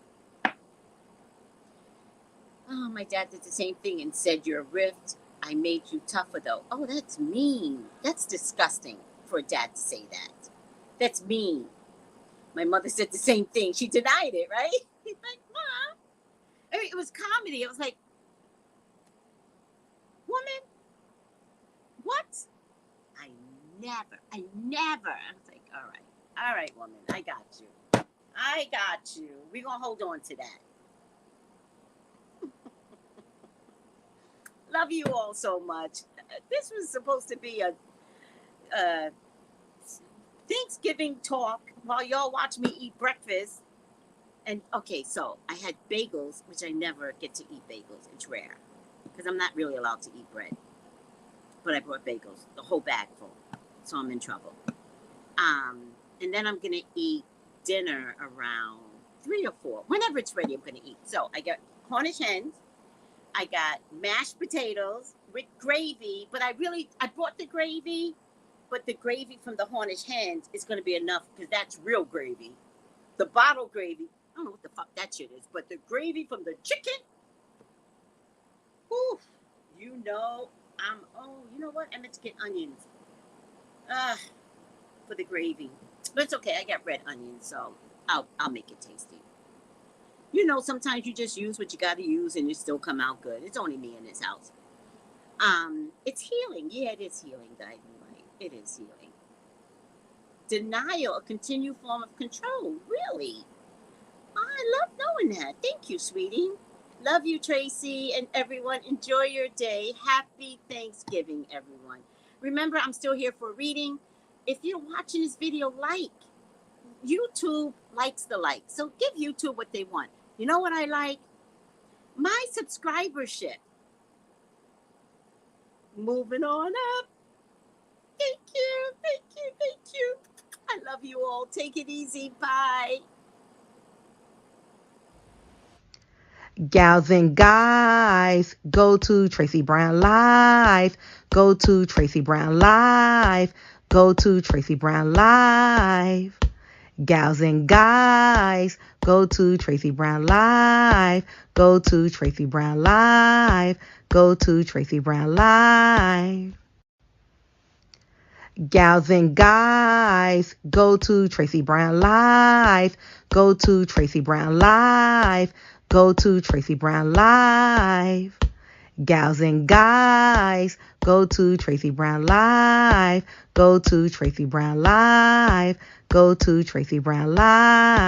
Oh, my dad did the same thing and said, you're a rift. I made you tougher, though. Oh, that's mean. That's disgusting for a dad to say that. That's mean. My mother said the same thing. She denied it, right? He's like, Mom. I mean, it was comedy. It was like, woman, what? I I was like, all right, woman, I got you. We're going to hold on to that. Love you all so much. This was supposed to be a Thanksgiving talk while y'all watch me eat breakfast. And okay, so I had bagels, which I never get to eat bagels. It's rare because I'm not really allowed to eat bread. But I brought bagels, the whole bag full. So I'm in trouble. And then I'm going to eat dinner around 3 or 4. Whenever it's ready, I'm going to eat. So I got Cornish hens. I got mashed potatoes with gravy. But I brought the gravy. But the gravy from the Cornish hens is going to be enough because that's real gravy. The bottle gravy, I don't know what the fuck that shit is. But the gravy from the chicken, whew, you know what? I meant to get onions for the gravy. But it's okay. I got red onions, so I'll make it tasty. You know, sometimes you just use what you got to use and it still come out good. It's only me in this house. It's healing. Yeah, it is healing, Dynamite. It is healing. Denial, a continued form of control. Really? I love knowing that. Thank you, sweetie. Love you, Tracy, and everyone. Enjoy your day. Happy Thanksgiving, everyone. Remember, I'm still here for a reading. If you're watching this video, like. YouTube likes the like. So give YouTube what they want. You know what I like? My subscribership. Moving on up. Thank you. Thank you. Thank you. I love you all. Take it easy. Bye. Gals and guys, go to Tracey Brown Live. Go to Tracey Brown Live. Go to Tracey Brown Live. Gals and guys, go to Tracey Brown Live. Go to Tracey Brown Live. Go to Tracey Brown Live. Gals and guys, go to Tracey Brown Live. Go to Tracey Brown Live. Go to Tracey Brown Live. Gals and guys, go to Tracey Brown Live. Go to Tracey Brown Live. Go to Tracey Brown Live.